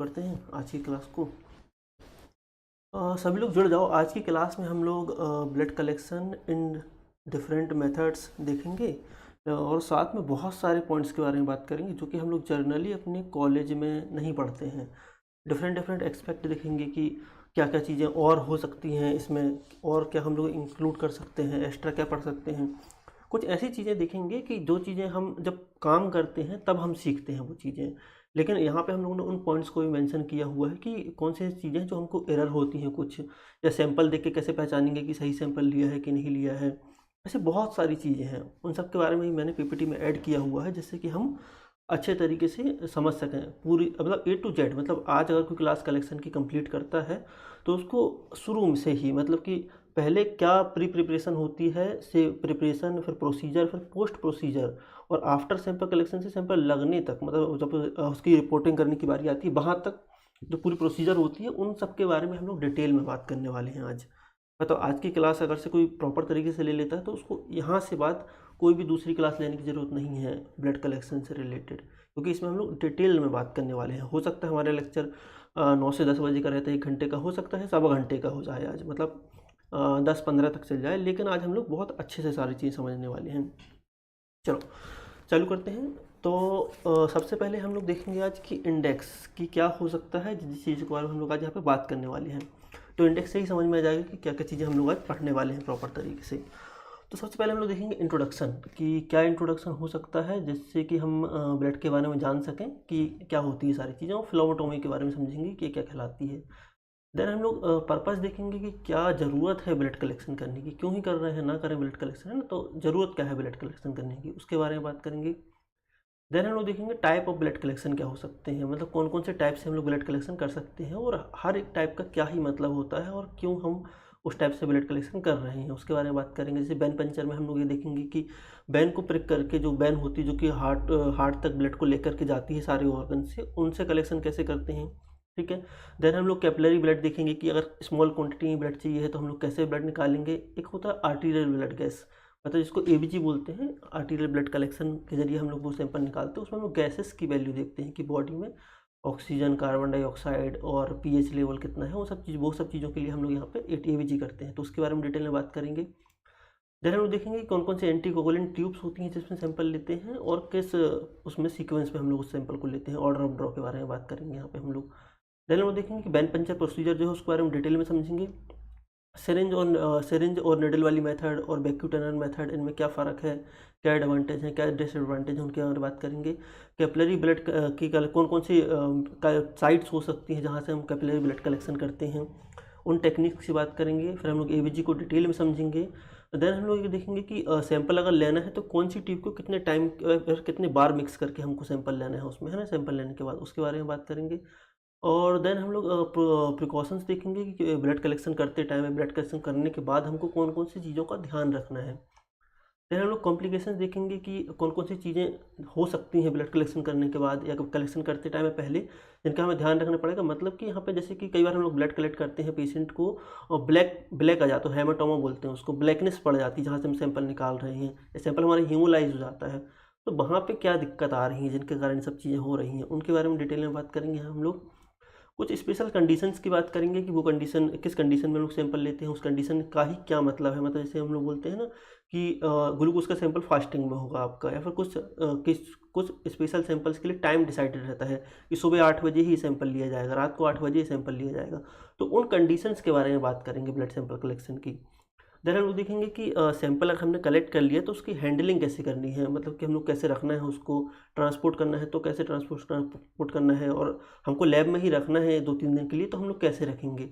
करते हैं आज की क्लास को। सभी लोग जुड़ जाओ। आज की क्लास में हम लोग blood collection in different methods देखेंगे और साथ में बहुत सारे पॉइंट्स के बारे में बात करेंगे जो कि हम लोग जर्नली अपने कॉलेज में नहीं पढ़ते हैं। डिफरेंट डिफरेंट एक्सपेक्ट देखेंगे कि क्या क्या चीज़ें और हो सकती हैं इसमें, और क्या हम लोग इंक्लूड कर सकते हैं, एक्स्ट्रा क्या पढ़ सकते हैं। कुछ ऐसी चीज़ें देखेंगे कि जो चीज़ें हम जब काम करते हैं तब हम सीखते हैं वो चीज़ें। लेकिन यहाँ पे हम लोगों ने उन पॉइंट्स को भी मेंशन किया हुआ है कि कौन सी ऐसी चीज़ें हैं जो हमको एरर होती हैं कुछ, या सैंपल देख के कैसे पहचानेंगे कि सही सैंपल लिया है कि नहीं लिया है। ऐसे बहुत सारी चीज़ें हैं, उन सब के बारे में ही मैंने पीपीटी में ऐड किया हुआ है जिससे कि हम अच्छे तरीके से समझ सकें पूरी, मतलब ए टू जेड। मतलब आज अगर कोई क्लास कलेक्शन की कंप्लीट करता है तो उसको शुरू से ही, मतलब कि पहले क्या प्री प्रिपरेशन होती है, से प्रिपरेशन, फिर प्रोसीजर, फिर पोस्ट प्रोसीजर, और आफ्टर सैंपल कलेक्शन से सैंपल लगने तक, मतलब जब उसकी रिपोर्टिंग करने की बारी आती है वहाँ तक जो पूरी प्रोसीजर होती है, उन सब के बारे में हम लोग डिटेल में बात करने वाले हैं आज। तो आज की क्लास अगर से कोई प्रॉपर तरीके से ले लेता है तो उसको यहाँ से बाद कोई भी दूसरी क्लास लेने की ज़रूरत नहीं है ब्लड कलेक्शन से रिलेटेड, क्योंकि इसमें हम लोग डिटेल में बात करने वाले हैं। हो सकता है हमारा लेक्चर 9 से 10 बजे का रहता है, 1 घंटे का, हो सकता है सवा घंटे का हो जाए आज, मतलब 10-15 तक चल जाए, लेकिन आज हम लोग बहुत अच्छे से सारी चीज़ समझने वाले हैं। चलो चालू करते हैं। तो सबसे पहले हम लोग देखेंगे आज की इंडेक्स की क्या हो सकता है, जिस चीज़ के बारे में हम लोग आज यहाँ पे बात करने वाले हैं। तो इंडेक्स से ही समझ में आ जाएगा कि क्या क्या चीज़ें हम लोग आज पढ़ने वाले हैं प्रॉपर तरीके से। तो सबसे पहले हम लोग देखेंगे इंट्रोडक्शन, कि क्या इंट्रोडक्शन हो सकता है जिससे कि हम ब्लड के बारे में जान सकें कि क्या होती है सारी चीज़ें, और फ्लोबोटोमी के बारे में समझेंगे कि क्या कहलाती है। देन हम लोग पर्पस देखेंगे कि क्या ज़रूरत है ब्लड कलेक्शन करने की, क्यों ही कर रहे हैं, ना करें ब्लड कलेक्शन, है ना, तो ज़रूरत क्या है ब्लड कलेक्शन करने की, उसके बारे में बात करेंगे। देन हम लोग देखेंगे टाइप ऑफ ब्लड कलेक्शन क्या हो सकते हैं, मतलब कौन कौन से टाइप से हम लोग ब्लड कलेक्शन कर सकते हैं, और हर एक टाइप का क्या ही मतलब होता है, और क्यों हम उस टाइप से ब्लड कलेक्शन कर रहे हैं, उसके बारे में बात करेंगे। जैसे बैन पंचर में हम लोग ये देखेंगे कि बैन को प्रिक करके, जो बैन होती है जो कि हार्ट तक ब्लड को लेकर के जाती है सारे ऑर्गन से, उनसे कलेक्शन कैसे करते हैं, ठीक है। देन हम लोग कैपिलरी ब्लड देखेंगे कि अगर स्मॉल क्वांटिटी में ब्लड चाहिए है तो हम लोग कैसे ब्लड निकालेंगे। एक होता है आर्टीरियल ब्लड गैस, मतलब जिसको एबीजी बोलते हैं, आर्टीरियल ब्लड कलेक्शन के जरिए हम लोग वो सैंपल निकालते हैं। उसमें हम लोग गैसेस की वैल्यू देखते हैं कि बॉडी में ऑक्सीजन, कार्बन डाइऑक्साइड और पीएच लेवल कितना है, वो सब चीज़ों के लिए हम लोग यहाँ पे एबीजी करते हैं, तो उसके बारे में डिटेल में बात करेंगे। देन हम लोग देखेंगे कि कौन कौन से एंटीकोगुलेंट ट्यूब्स होती हैं जिसमें सैंपल लेते हैं, और किस उसमें सीक्वेंस में हम लोग उस सैंपल को लेते हैं, ऑर्डर ऑफ ड्रॉ के बारे में बात करेंगे यहाँ पे हम लोग। देन हम लोग देखेंगे कि बैन पंचर प्रोसीजर जो है उसके बारे में डिटेल में समझेंगे। सिरिंज और निडल वाली मेथड और वैक्यूम टनल मेथड, इनमें क्या फ़र्क है, क्या एडवांटेज है, क्या डिसएडवांटेज है, उनके बारे में बात करेंगे। कैपिलरी ब्लड की कौन कौन सी साइट्स हो सकती हैं जहाँ से हम कैपिलरी ब्लड कलेक्शन करते हैं, उन टेक्निक्स की बात करेंगे। फिर हम लोग एवीजी को डिटेल में समझेंगे। देन हम लोग ये देखेंगे कि सैंपल अगर लेना है तो कौन सी ट्यूब को कितने टाइम कितने बार मिक्स करके हमको सैंपल लेना है उसमें, है ना, सैंपल लेने के बाद उसके बारे में बात करेंगे। और देन हम लोग प्रिकॉशंस देखेंगे कि ब्लड कलेक्शन करते टाइम या ब्लड कलेक्शन करने के बाद हमको कौन कौन सी चीज़ों का ध्यान रखना है। देन हम लोग कॉम्प्लिकेशंस देखेंगे कि कौन कौन सी चीज़ें हो सकती हैं ब्लड कलेक्शन करने के बाद या कलेक्शन करते टाइम या पहले, जिनका हमें ध्यान रखना पड़ेगा। मतलब कि यहाँ पे जैसे कि कई बार हम लोग ब्लड कलेक्ट करते हैं पेशेंट को, और ब्लैक ब्लैक आ जाता है, हेमाटोमा बोलते हैं उसको, ब्लैकनेस पड़ जाती है जहाँ से हम सैंपल निकाल रहे हैं, या सैंपल हमारे हीमोलाइज हो जाता है, तो वहाँ पे क्या दिक्कत आ रही है जिनके कारण सब चीज़ें हो रही हैं, उनके बारे में डिटेल में बात करेंगे हम लोग। कुछ स्पेशल कंडीशंस की बात करेंगे कि वो कंडीशन किस कंडीशन में लोग सैंपल लेते हैं, उस कंडीशन का ही क्या मतलब है। मतलब जैसे हम लोग बोलते हैं ना कि ग्लूकोज का सैंपल फास्टिंग में होगा आपका, या फिर कुछ स्पेशल सैंपल्स के लिए टाइम डिसाइडेड रहता है कि सुबह 8 बजे ही सैंपल लिया जाएगा, रात को 8 बजे ही सैंपल लिया जाएगा। तो उन कंडीशंस के बारे में बात करेंगे ब्लड सैंपल कलेक्शन की। देन हम लोग देखेंगे कि सैंपल अगर हमने कलेक्ट कर लिया तो उसकी हैंडलिंग कैसे करनी है, मतलब कि हम लोग कैसे रखना है उसको, ट्रांसपोर्ट करना है तो कैसे ट्रांसपोर्ट करना है, और हमको लैब में ही रखना है 2-3 दिन के लिए तो हम लोग कैसे रखेंगे।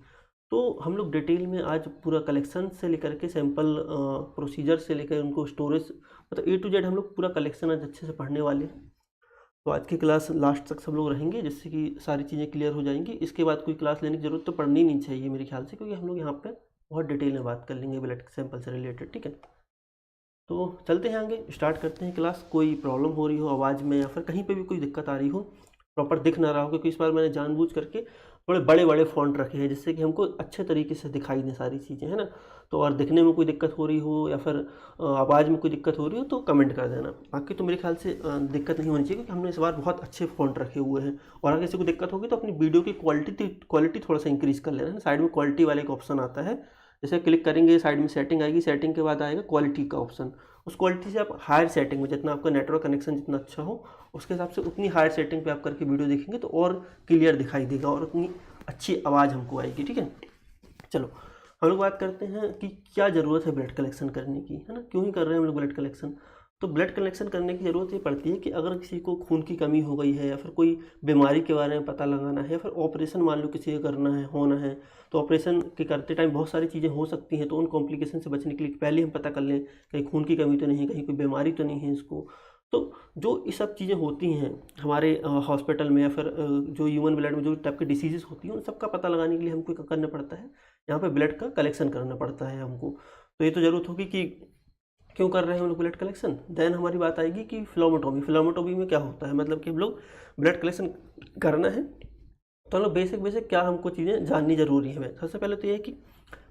तो हम लोग डिटेल में आज पूरा कलेक्शन से लेकर के सैंपल प्रोसीजर से लेकर उनको स्टोरेज, मतलब ए टू जेड हम लोग पूरा कलेक्शन आज अच्छे से पढ़ने वाले हैं। तो आज की क्लास लास्ट तक सब लोग रहेंगे जिससे कि सारी चीज़ें क्लियर हो जाएंगी। इसके बाद कोई क्लास लेने की ज़रूरत तो पड़नी नहीं चाहिए मेरे ख्याल से, क्योंकि हम लोग यहाँ पे बहुत डिटेल में बात कर लेंगे ब्लड सैंपल से रिलेटेड, ठीक है। तो चलते हैं आगे, स्टार्ट करते हैं क्लास। कोई प्रॉब्लम हो रही हो आवाज़ में या फिर कहीं पे भी कोई दिक्कत आ रही हो प्रॉपर दिख ना रहा हो, क्योंकि इस बार मैंने जानबूझ करके थोड़े बड़े बड़े फ़ॉन्ट रखे हैं जिससे कि हमको अच्छे तरीके से दिखाई दें सारी चीज़ें, है ना। तो और दिखने में कोई दिक्कत हो रही हो या फिर आवाज़ में कोई दिक्कत हो रही हो तो कमेंट कर देना। बाकी तो मेरे ख्याल से दिक्कत नहीं होनी चाहिए, क्योंकि हमने इस बार बहुत अच्छे फ़ॉन्ट रखे हुए हैं। और अगर किसी को दिक्कत होगी तो अपनी वीडियो की क्वालिटी थोड़ा सा इंक्रीज़ कर लेना है। साइड में क्वालिटी वाले का ऑप्शन आता है, जैसे क्लिक करेंगे साइड में सेटिंग आएगी, सेटिंग के बाद आएगा क्वालिटी का ऑप्शन। उस क्वालिटी से आप हायर सेटिंग में, जितना आपका नेटवर्क कनेक्शन जितना अच्छा हो उसके हिसाब से उतनी हायर सेटिंग पे आप करके वीडियो देखेंगे तो और क्लियर दिखाई देगा और उतनी अच्छी आवाज़ हमको आएगी, ठीक है। चलो हम लोग बात करते हैं कि क्या ज़रूरत है ब्लड कलेक्शन करने की, है ना, क्यों ही कर रहे हैं हम लोग ब्लड कलेक्शन। तो ब्लड कलेक्शन करने की ज़रूरत ये पड़ती है कि अगर किसी को खून की कमी हो गई है या फिर कोई बीमारी के बारे में पता लगाना है या फिर ऑपरेशन मान लो किसी का करना है होना है, तो ऑपरेशन के करते टाइम बहुत सारी चीज़ें हो सकती हैं, तो उन कॉम्प्लिकेशन से बचने के लिए पहले हम पता कर लें कहीं खून की कमी तो नहीं है, कहीं कोई बीमारी तो नहीं है इसको। तो जो ये सब चीज़ें होती हैं हमारे हॉस्पिटल में या फिर जो ह्यूमन ब्लड में जो टाइप की डिसीज़ेस होती हैं उन सब का पता लगाने के लिए हमको क्या करना पड़ता है, यहाँ पे ब्लड का कलेक्शन करना पड़ता है हमको। तो ये तो ज़रूरत होगी कि क्यों कर रहे हैं हम लोग ब्लड कलेक्शन। देन हमारी बात आएगी कि फिलोमेटोमी में क्या होता है, मतलब कि हम लोग ब्लड कलेक्शन करना है तो हम लोग बेसिक क्या हमको चीज़ें जाननी ज़रूरी है। सबसे पहले तो ये है कि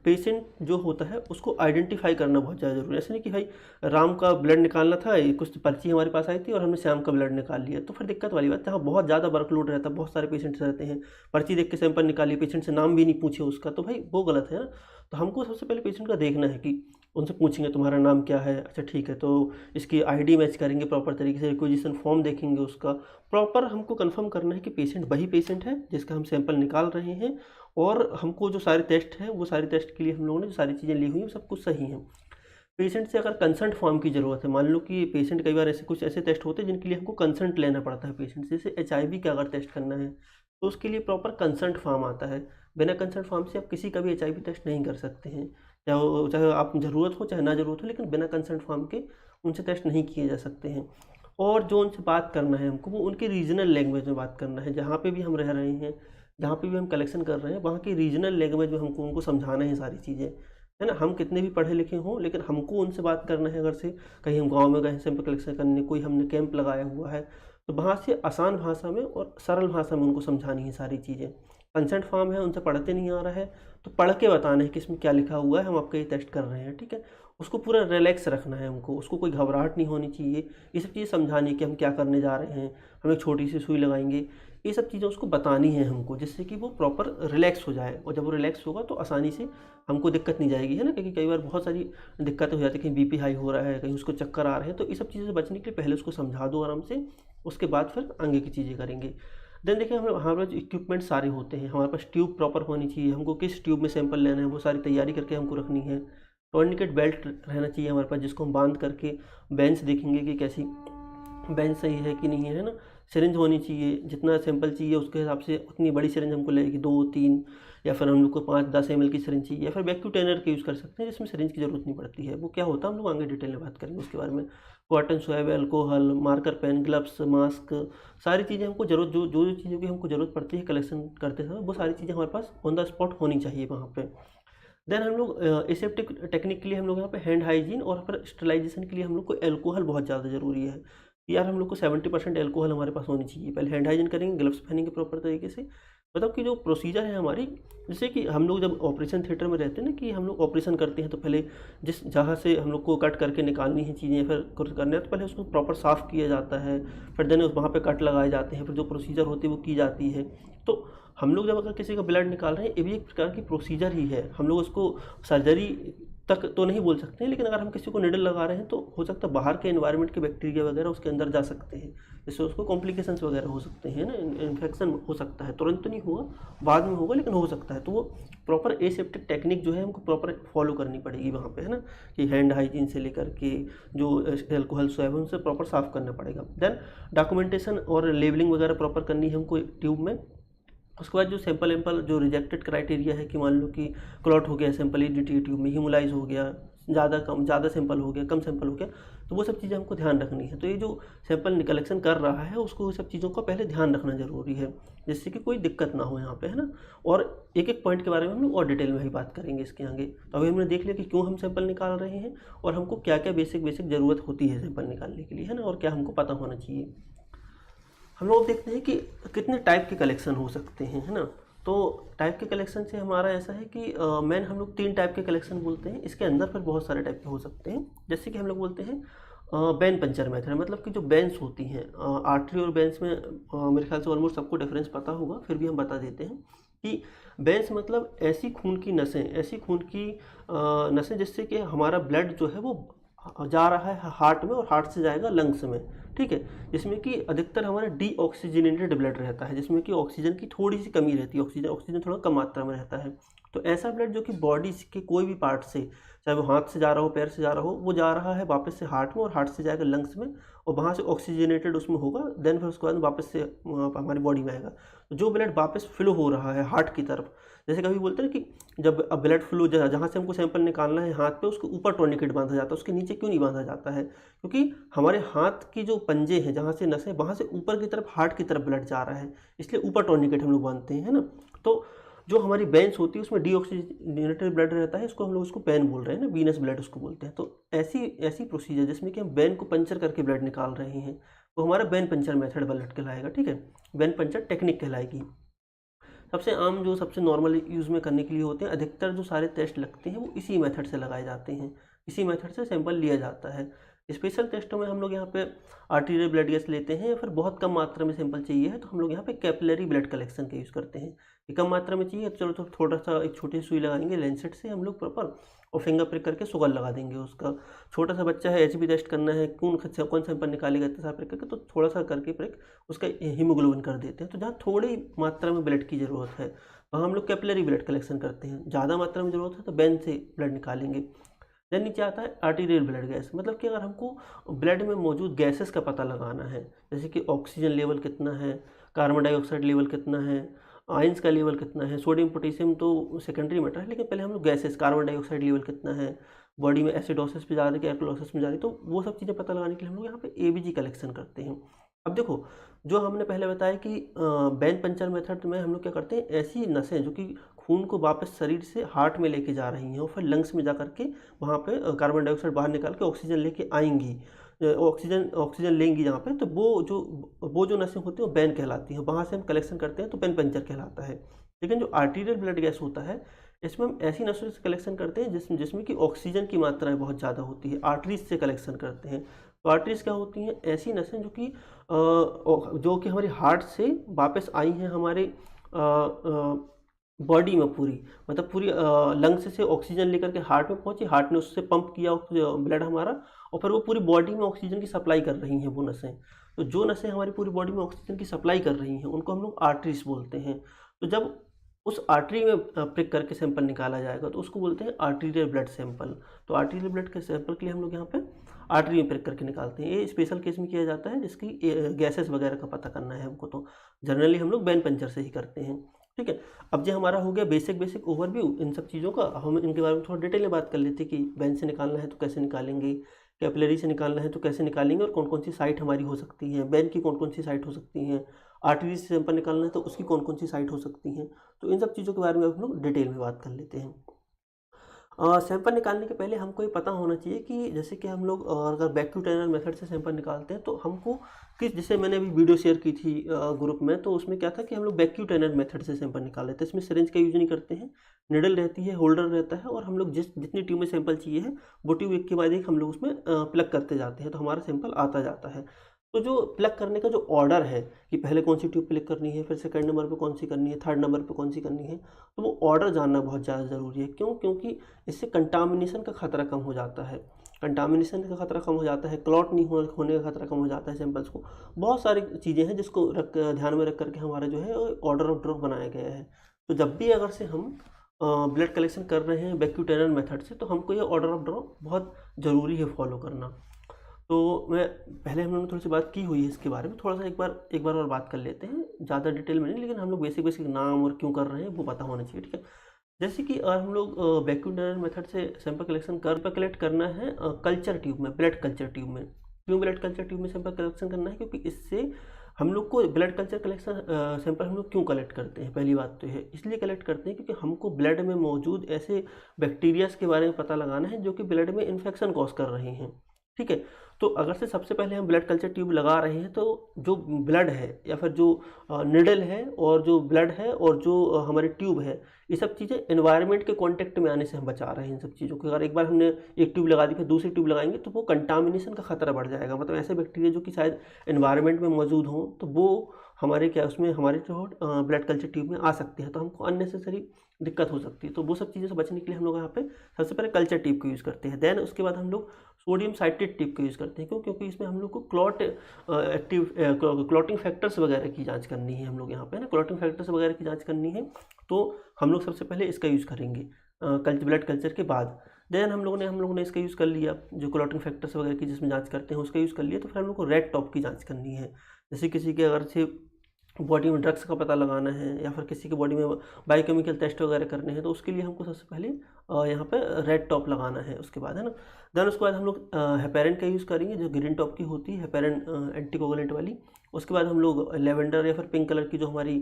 पेशेंट जो होता है उसको आइडेंटिफाई करना बहुत ज़्यादा ज़रूरी है। ऐसे नहीं कि भाई राम का ब्लड निकालना था, ये कुछ पर्ची हमारे पास आई थी और हमने श्याम का ब्लड निकाल लिया, तो फिर दिक्कत वाली बात है। जहाँ बहुत ज़्यादा वर्कलोड रहता है, बहुत सारे पेशेंट्स रहते हैं, पर्ची देख के सैंपल निकालिए, पेशेंट से नाम भी नहीं पूछे उसका, तो भाई वो गलत है ना। तो हमको सबसे पहले पेशेंट का देखना है कि उनसे पूछेंगे तुम्हारा नाम क्या है, अच्छा ठीक है, तो इसकी आईडी मैच करेंगे प्रॉपर तरीके से, रिक्वेजिशन फॉर्म देखेंगे उसका, प्रॉपर हमको कंफर्म करना है कि पेशेंट वही पेशेंट है जिसका हम सैंपल निकाल रहे हैं। और हमको जो सारे टेस्ट हैं वो सारे टेस्ट के लिए हम लोगों ने जो सारी चीज़ें ली हुई हैं सब कुछ सही है। पेशेंट से अगर कंसर्ट फॉर्म की ज़रूरत है, मान लो कि पेशेंट कई बार ऐसे कुछ ऐसे टेस्ट होते हैं जिनके लिए हमको कंसर्ट लेना पड़ता है पेशेंट से, जैसे HIV का अगर टेस्ट करना है तो उसके लिए प्रॉपर कंसर्ट फॉर्म आता है। बिना कंसर्ट फॉर्म से आप किसी का भी HIV टेस्ट नहीं कर सकते हैं, चाहे आप ज़रूरत हो चाहे ना ज़रूरत हो, लेकिन बिना कंसर्ट फॉर्म के उनसे टेस्ट नहीं किए जा सकते हैं। और जो उनसे बात करना है हमको वो उनके रीजनल लैंग्वेज में बात करना है, जहाँ पे भी हम रह रहे हैं, जहाँ पे भी हम कलेक्शन कर रहे हैं वहाँ की रीजनल लैंग्वेज में हमको उनको समझाना है सारी चीज़ें, है ना। हम कितने भी पढ़े लिखे हों लेकिन हमको उनसे बात करना है। अगर से कहीं हम गांव में गए सैंपल कलेक्शन करने, कोई हमने कैंप लगाया हुआ है, तो वहाँ से आसान भाषा में और सरल भाषा में उनको समझानी है सारी चीज़ें। कंसेंट फॉर्म है, उनसे पढ़ते नहीं आ रहा है तो पढ़ के बताना है कि इसमें क्या लिखा हुआ है, हम आपका ये टेस्ट कर रहे हैं, ठीक है। उसको पूरा रिलैक्स रखना है हमको, उसको कोई घबराहट नहीं होनी चाहिए। ये सब चीज़ें समझानी है कि हम क्या करने जा रहे हैं, हम एक छोटी सी सुई लगाएंगे, ये सब चीज़ें उसको बतानी है हमको, जिससे कि वो प्रॉपर रिलैक्स हो जाए। और जब वो रिलैक्स होगा तो आसानी से हमको दिक्कत नहीं जाएगी, है ना। क्योंकि कई बार बहुत सारी दिक्कतें हो जाती है, कहीं BP हाई हो रहा है, कहीं उसको चक्कर आ रहे हैं, तो ये सब चीज़ें से बचने के लिए पहले उसको समझा दो आराम से, उसके बाद फिर आगे की चीज़ें करेंगे। देन देखिए हमारे पास इक्विपमेंट सारे होते हैं, हमारे पास ट्यूब प्रॉपर होनी चाहिए, हमको किस ट्यूब में सैंपल लेना है वो सारी तैयारी करके हमको रखनी है। टॉर्निकेट बेल्ट रहना चाहिए हमारे पास, जिसको हम बांध करके बेंच देखेंगे कि कैसी बेंच सही है कि नहीं है ना। सिरिंज होनी चाहिए, जितना सैंपल चाहिए उसके हिसाब से उतनी बड़ी सिरिंज हमको लगेगी, 2-3 या फिर हम लोग को 5-10 ml की सिरिंज चाहिए, या फिर वैक्यूम ट्रेनर का यूज़ कर सकते हैं जिसमें सिरिंज की ज़रूरत नहीं पड़ती है। वो क्या होता है हम लोग आगे डिटेल में बात करेंगे उसके बारे में। Cotton swab, alcohol, marker pen, gloves, mask, सारी चीज़ें हमको जरूरत जो जो जो चीज़ों की हमको ज़रूरत पड़ती है कलेक्शन करते समय, वो सारी चीज़ें हमारे पास ऑन द स्पॉट होनी चाहिए वहाँ पे। देन हम लोग एसेप्टिक टेक्निक के लिए हम लोग यहाँ पे हैंड हाइजीन और फिर स्टरलाइजेशन के लिए हम लोग को एल्कोहल बहुत ज़्यादा ज़रूरी है। यार हम लोग को 70% एल्कोहल हमारे पास होनी चाहिए। पहले हैंड हाइजीन करेंगे, ग्लव्स पहनेंगे प्रॉपर तरीके से, मतलब कि जो प्रोसीजर है हमारी, जैसे कि हम लोग जब ऑपरेशन थिएटर में रहते हैं ना, कि हम लोग ऑपरेशन करते हैं तो पहले जिस जगह से हम लोग को कट करके निकालनी है चीज़ें, फिर कुछ करना है तो पहले उसको प्रॉपर साफ़ किया जाता है, फिर देन वहाँ पे कट लगाए जाते हैं, फिर जो प्रोसीजर होती है वो की जाती है। तो हम लोग जब अगर किसी का ब्लड निकाल रहे हैं, ये भी एक प्रकार की प्रोसीजर ही है। हम लोग उसको सर्जरी तक तो नहीं बोल सकते हैं, लेकिन अगर हम किसी को निडल लगा रहे हैं तो हो सकता है बाहर के एनवायरनमेंट के बैक्टीरिया वगैरह उसके अंदर जा सकते हैं, जिससे उसको कॉम्प्लिकेशंस वगैरह हो सकते हैं ना, इन्फेक्शन हो सकता है। तुरंत तो नहीं होगा, बाद में होगा, लेकिन हो सकता है। तो वो प्रॉपर एसेप्टिक टेक्निक जो है हमको प्रॉपर फॉलो करनी पड़ेगी वहाँ पे, है ना, कि हैंड हाइजीन से लेकर के जो एल्कोहल स्वैब है उनसे प्रॉपर साफ़ करना पड़ेगा। देन डॉक्यूमेंटेशन और लेबलिंग वगैरह प्रॉपर करनी है हमको ट्यूब में। उसके बाद जो सैंपल एम्पल जो रिजेक्टेड क्राइटेरिया है, कि मान लो कि क्लॉट हो गया सैंपल EDTA ट्यूब में, हीमोलाइज हो गया, ज़्यादा सैंपल हो गया, कम सैंपल हो गया, तो वो सब चीज़ें हमको ध्यान रखनी है। तो ये जो सैंपल कलेक्शन कर रहा है उसको सब चीज़ों का पहले ध्यान रखना ज़रूरी है, जिससे कि कोई दिक्कत ना हो यहाँ पे, है ना। और एक एक पॉइंट के बारे में हम लोग और डिटेल में ही बात करेंगे इसके आगे। तो अभी हमने देख लिया कि क्यों हम सैंपल निकाल रहे हैं और हमको क्या क्या बेसिक ज़रूरत होती है सैंपल निकालने के लिए, है ना, और क्या हमको पता होना चाहिए। हम लोग देखते हैं कि कितने टाइप के कलेक्शन हो सकते हैं, है ना। तो टाइप के कलेक्शन से हमारा ऐसा है कि मेन हम लोग 3 टाइप के कलेक्शन बोलते हैं। इसके अंदर फिर बहुत सारे टाइप के हो सकते हैं। जैसे कि हम लोग बोलते हैं बेन पंचर मेथड, मतलब कि जो बेंस होती हैं, आर्टरी और बेंस में मेरे ख्याल से ऑलमोस्ट सबको डिफरेंस पता होगा, फिर भी हम बता देते हैं कि बेंस मतलब ऐसी खून की नसें, ऐसी खून की नसें जिससे कि हमारा ब्लड जो है वो जा रहा है हार्ट में और हार्ट से जाएगा लंग्स में, ठीक है। जिसमें कि अधिकतर हमारा डीऑक्सीजनेटेड ब्लड रहता है, जिसमें कि ऑक्सीजन की थोड़ी सी कमी रहती है, ऑक्सीजन थोड़ा कम मात्रा में रहता है। तो ऐसा ब्लड जो कि बॉडी के कोई भी पार्ट से, चाहे वो हाथ से जा रहा हो, पैर से जा रहा हो, वो जा रहा है वापस से हार्ट में और हार्ट से जाएगा लंग्स में और वहाँ से ऑक्सीजनेटेड उसमें होगा, देन फिर उसके बाद वापस से हमारी बॉडी में आएगा। तो जो ब्लड वापस फ्लो हो रहा है हार्ट की तरफ, जैसे कभी बोलते हैं कि जब ब्लड फ्लो जहाँ से हमको सैंपल निकालना है हाथ पे, उसके ऊपर टॉर्निकेट बांधा जाता है, उसके नीचे क्यों नहीं बांधा जाता है? क्योंकि हमारे हाथ की जो पंजे हैं, जहाँ से नसें, वहाँ से ऊपर की तरफ हार्ट की तरफ ब्लड जा रहा है, इसलिए ऊपर टॉर्निकेट हम लोग बांधते हैं, है ना। तो जो हमारी वेन्स होती है उसमें डीऑक्सीजनेटेड ब्लड रहता है, इसको हम लोग उसको वेन बोल रहे हैं ना, वीनस ब्लड उसको बोलते हैं। तो ऐसी ऐसी प्रोसीजर जिसमें कि हम वेन को पंचर करके ब्लड निकाल रहे हैं, तो हमारा वेन पंचर मेथड ब्लड कहलाएगा, ठीक है। वेन पंचर टेक्निक कहलाएगी। सबसे आम जो सबसे नॉर्मल यूज़ में करने के लिए होते हैं, अधिकतर जो सारे टेस्ट लगते हैं वो इसी मेथड से लगाए जाते हैं, इसी मेथड से सैंपल लिया जाता है। स्पेशल टेस्टों में हम लोग यहाँ पे आर्टीरियल ब्लड गैस लेते हैं, या फिर बहुत कम मात्रा में सैंपल चाहिए है तो हम लोग यहाँ पे कैपिलरी ब्लड कलेक्शन का यूज़ करते हैं। कि कम मात्रा में चाहिए तो चलो तो थोड़ा सा एक छोटी सुई लगाएंगे लेंसेट से हम लोग प्रॉपर, और फिंगर प्रिक करके शुगर लगा देंगे उसका। छोटा सा बच्चा है, एचबी टेस्ट करना है, कौन सैंपल निकालेगा इतना सा प्रिक करके, तो थोड़ा सा करके प्रिक उसका हीमोग्लोबिन कर देते हैं। तो जहाँ थोड़ी मात्रा में ब्लड की ज़रूरत है वहाँ हम लोग कैपिलरी ब्लड कलेक्शन करते हैं। ज़्यादा मात्रा में ज़रूरत है तो वेन से ब्लड निकालेंगे। देन नीचे आता है आर्टीरियल ब्लड गैस, मतलब कि अगर हमको ब्लड में मौजूद गैसेस का पता लगाना है, जैसे कि ऑक्सीजन लेवल कितना है, कार्बन डाइऑक्साइड लेवल कितना है, आयंस का लेवल कितना है, सोडियम पोटेशियम तो सेकेंडरी मैटर है, लेकिन पहले हम लोग गैसेस, कार्बन डाइऑक्साइड लेवल कितना है, बॉडी में एसिडोसिस पे जा रही है कि एल्कलोसिस में जा रही है, तो वो सब चीज़ें पता लगाने के लिए हम लोग यहाँ पे एबीजी कलेक्शन करते हैं। अब देखो, जो हमने पहले बताया कि वेन पंचर मेथड में हम लोग क्या करते हैं, ऐसी नसें जो कि खून को वापस शरीर से हार्ट में लेके जा रही हैं और फिर लंग्स में जा करके वहाँ पे कार्बन डाइऑक्साइड बाहर निकाल के ऑक्सीजन लेके आएंगी, ऑक्सीजन लेंगी जहाँ पे, तो वो जो नसें होती हैं वो वेन कहलाती हैं, वहाँ से हम कलेक्शन करते हैं तो वेन पंचर कहलाता है। लेकिन जो आर्टीरियल ब्लड गैस होता है, इसमें हम ऐसी नसों से कलेक्शन करते हैं जिसमें कि ऑक्सीजन की मात्राएं बहुत ज़्यादा होती है, आर्टरीज से कलेक्शन करते हैं। तो आर्टरीज क्या होती हैं, ऐसी नसें जो कि हमारी हार्ट से वापस आई हैं हमारे बॉडी में पूरी, मतलब पूरी लंग्स से ऑक्सीजन लेकर के हार्ट में पहुंची, हार्ट ने उससे पंप किया ब्लड हमारा, और फिर वो पूरी बॉडी में ऑक्सीजन की सप्लाई कर रही हैं वो नसें। तो जो नसें हमारी पूरी बॉडी में ऑक्सीजन की सप्लाई कर रही हैं उनको हम लोग आर्टरीज बोलते हैं। तो जब उस आर्टरी में प्रिक करके सैंपल निकाला जाएगा तो उसको बोलते हैं आर्टीरियल ब्लड सैंपल। तो आर्टीरियल ब्लड के सैंपल के लिए हम लोग यहाँ पे आर्टरी में प्रिक करके निकालते हैं। ये स्पेशल केस में किया जाता है जिसकी गैसेस वगैरह का पता करना है हमको, तो जनरली हम लोग वेन पंचर से ही करते हैं, ठीक है। अब जो हमारा हो गया बेसिक ओवरव्यू इन सब चीज़ों का, हम इनके बारे में थोड़ा डिटेल में बात कर लेते हैं कि वेन से निकालना है तो कैसे निकालेंगे, कैपिलरी से निकालना है तो कैसे निकालेंगे, और कौन कौन सी साइट हमारी हो सकती है, वेन की कौन कौन सी साइट हो सकती हैं, आर्टरी से सैंपल निकालना है तो उसकी कौन कौन सी साइट हो सकती हैं। तो इन सब चीज़ों के बारे में हम लोग डिटेल में बात कर लेते हैं। सैंपल निकालने के पहले हमको ये पता होना चाहिए कि जैसे कि हम लोग अगर बैक्यूटेनल मेथड से सैंपल निकालते हैं तो हमको किस, जैसे मैंने अभी वीडियो शेयर की थी ग्रुप में, तो उसमें क्या था कि हम लोग बैक्यूटेनल मेथड से सैंपल निकाल लेते हैं। इसमें सिरिंज का यूज नहीं करते हैं, निडल रहती है, होल्डर रहता है, और हम लोग जितनी ट्यूब में सैंपल चाहिए है वो ट्यूब एक के बाद एक हम लोग उसमें प्लग करते जाते हैं, तो हमारा सैंपल आता जाता है। तो जो प्लग करने का जो ऑर्डर है कि पहले कौन सी ट्यूब प्लग करनी है, फिर सेकंड नंबर पे कौन सी करनी है, थर्ड नंबर पे कौन सी करनी है, तो वो ऑर्डर जानना बहुत ज़्यादा ज़रूरी है। क्यों? क्योंकि इससे कंटामिनेशन का खतरा कम हो जाता है, कंटामिनेशन का खतरा कम हो जाता है, क्लॉट नहीं होने का खतरा कम हो जाता है सैंपल्स को। बहुत सारी चीज़ें हैं जिसको ध्यान में रख करके हमारा जो है ऑर्डर ऑफ ड्रॉप बनाया गया है। तो जब भी अगर से हम ब्लड कलेक्शन कर रहे हैं बैक्यूटेनल मेथड से, तो हमको ये ऑर्डर ऑफ ड्रॉप बहुत ज़रूरी है फॉलो करना। तो मैं पहले हम लोगों ने थोड़ी सी बात की हुई है इसके बारे में, थोड़ा सा एक बार और बात कर लेते हैं, ज़्यादा डिटेल में नहीं, लेकिन हम लोग बेसिक नाम और क्यों कर रहे हैं वो पता होना चाहिए, ठीक है। जैसे कि अगर हम लोग बैक्यूटेनल मेथड से सैंपल कलेक्ट करना है कल्चर ट्यूब में, ब्लड कल्चर ट्यूब में। क्यों ब्लड कल्चर ट्यूब में सैंपल कलेक्शन करना है? क्योंकि इससे हम लोग को ब्लड कल्चर कलेक्शन सैंपल हम लोग क्यों कलेक्ट करते हैं, पहली बात तो है इसलिए कलेक्ट करते हैं क्योंकि हमको ब्लड में मौजूद ऐसे बैक्टीरियाज के बारे में पता लगाना है जो कि ब्लड में इन्फेक्शन कॉज कर रहे हैं, ठीक है। तो अगर से सबसे पहले हम ब्लड कल्चर ट्यूब लगा रहे हैं तो जो ब्लड है या फिर जो निडल है और जो ब्लड है और जो हमारी ट्यूब है, ये सब चीज़ें एनवायरनमेंट के कांटेक्ट में आने से हम बचा रहे हैं इन सब चीज़ों को। अगर एक बार हमने एक ट्यूब लगा दी फिर दूसरी ट्यूब लगाएंगे तो वो कंटामिनेशन का खतरा बढ़ जाएगा। मतलब ऐसे बैक्टीरिया जो कि शायद एनवायरनमेंट में मौजूद हों तो वो हमारे क्या उसमें हमारे जो ब्लड कल्चर ट्यूब में आ सकते हैं, तो हमको अननेसेसरी दिक्कत हो सकती है। तो वो सब चीज़ों से बचने के लिए हम लोग यहाँ पे सबसे पहले कल्चर ट्यूब का यूज़ करते हैं। देन उसके बाद हम लोग सोडियम साइट्रेट ट्यूब का यूज़ करते हैं। क्यों? क्योंकि इसमें हम लोग को क्लॉटिंग फैक्टर्स वगैरह की जांच करनी है। हम लोग यहाँ पे ना क्लॉटिंग फैक्टर्स वगैरह की जांच करनी है, तो हम लोग सबसे पहले इसका यूज़ करेंगे ब्लड कल्चर के बाद। देन हम लोगों ने इसका यूज़ कर लिया, जो क्लॉटिंग फैक्टर्स वगैरह की जिसमें जांच करते हैं उसका यूज़ कर लिया। तो फिर हम लोग को रेड टॉप की जांच करनी है। जैसे किसी के अगर से बॉडी में ड्रग्स का पता लगाना है या फिर किसी के बॉडी में बायोकेमिकल टेस्ट वगैरह करने हैं, तो उसके लिए हमको सबसे पहले यहाँ पे रेड टॉप लगाना है। उसके बाद है ना, देन उसके बाद हम लोग हेपेरिन का यूज़ करेंगे, जो ग्रीन टॉप की होती है, हेपेरिन एंटीकोगुलेंट वाली। उसके बाद हम लोग लेवेंडर या फिर पिंक कलर की जो हमारी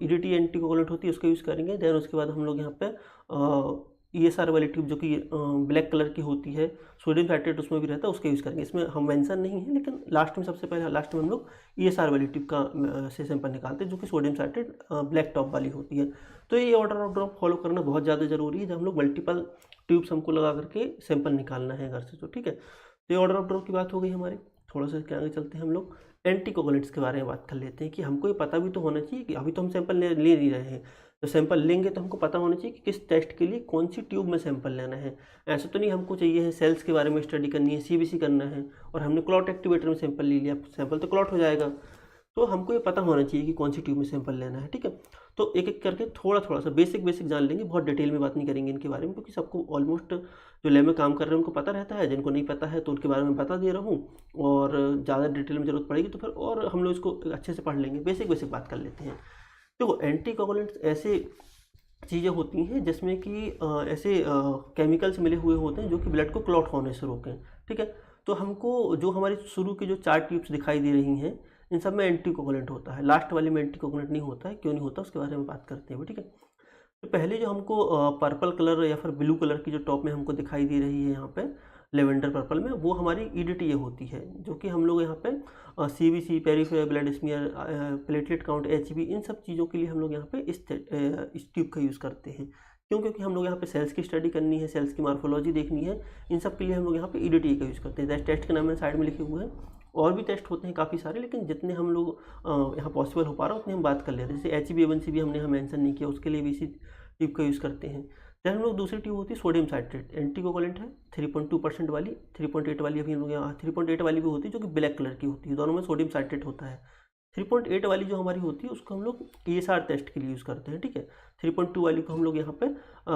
ईडीटी एंटीकोगुलेंट होती है उसका यूज़ करेंगे। देन उसके बाद हम लोग यहाँ पे ESR वाली ट्यूब जो कि ब्लैक कलर की होती है, सोडियम साइट्रेट उसमें भी रहता है, उसका यूज़ करेंगे। इसमें हम मेंशन नहीं है, लेकिन लास्ट में सबसे पहले लास्ट में हम लोग ESR वाली ट्यूब का से सैंपल निकालते हैं, जो कि सोडियम साइट्रेट ब्लैक टॉप वाली होती है। तो ये ऑर्डर ऑफ ड्रॉप फॉलो करना बहुत ज़्यादा ज़रूरी है जब हम लोग मल्टीपल ट्यूब्स हमको लगा करके सैंपल निकालना है घर से। तो ठीक है, तो ये ऑर्डर ऑफ ड्रॉप की बात हो गई हमारी। थोड़ा सा क्या आगे चलते हैं, हम लोग एंटीकोगुलेंट्स के बारे में बात कर लेते हैं कि हमको ये पता भी तो होना चाहिए कि अभी तो हम सैंपल ले नहीं रहे हैं, तो सैंपल लेंगे तो हमको पता होना चाहिए कि किस टेस्ट के लिए कौन सी ट्यूब में सैंपल लेना है। ऐसा तो नहीं हमको चाहिए है सेल्स के बारे में स्टडी करनी है, CBC करना है और हमने क्लॉट एक्टिवेटर में सैंपल ले लिया, सैंपल तो क्लॉट हो जाएगा। तो हमको ये पता होना चाहिए कि कौन सी ट्यूब में सैंपल लेना है। ठीक है, तो एक एक करके थोड़ा थोड़ा सा बेसिक जान लेंगे, बहुत डिटेल में बात नहीं करेंगे इनके बारे में, क्योंकि सबको ऑलमोस्ट जो लैब में काम कर रहे हैं उनको पता रहता है। जिनको नहीं पता है तो उनके बारे में बता दे रहा हूँ, और ज़्यादा डिटेल में ज़रूरत पड़ेगी तो फिर और हम लोग इसको अच्छे से पढ़ लेंगे। बेसिक बात कर लेते हैं। देखो, एंटीकोगुलेंट्स ऐसे चीज़ें होती हैं जिसमें कि ऐसे केमिकल्स मिले हुए होते हैं जो कि ब्लड को क्लॉट होने से रोकें। ठीक है, तो हमको जो हमारी शुरू की जो 4 ट्यूब्स दिखाई दे रही हैं, इन सब में एंटीकोगुलेंट होता है। लास्ट वाले में एंटीकोगुलेंट नहीं होता है, क्यों नहीं होता उसके बारे में बात करते हैं। ठीक है, तो पहले जो हमको पर्पल कलर या फिर ब्लू कलर की जो टॉप में हमको दिखाई दे रही है यहाँ पे लेवेंडर पर्पल में, वो हमारी EDTA होती है, जो कि हम लोग यहाँ पे CBC, peripheral blood smear, platelet count, HB, इन सब चीज़ों के लिए हम लोग यहाँ पे इस ट्यूब का यूज़ करते हैं। क्यों? क्योंकि हम लोग यहाँ पे सेल्स की स्टडी करनी है, सेल्स की मार्फोलॉजी देखनी है, इन सब के लिए हम लोग यहाँ पे EDTA का यूज़ करते हैं। टेस्ट के नाम में साइड में लिखे हुए हैं, और भी टेस्ट होते हैं काफ़ी सारे, लेकिन जितने हम लोग यहाँ पॉसिबल हो पा रहा है उतने हम बात कर लेते हैं। जैसे HbA1c भी हमने यहाँ मेंशन नहीं किया, उसके लिए भी इसी ट्यूब का यूज़ करते हैं। देन हम लोग दूसरी ट्यूब होती है सोडियम साइट्रेट, एंटीकोगुलेंट है, 3.2% वाली, 3.8 वाली अभी हम लोग यहाँ 3.8 वाली भी होती है जो कि ब्लैक कलर की होती है, दोनों में सोडियम साइट्रेट होता है। 3.8 वाली जो हमारी होती है उसको हम लोग ESR टेस्ट के लिए यूज़ करते हैं। ठीक है, 3.2 वाली को हम लोग यहाँ पे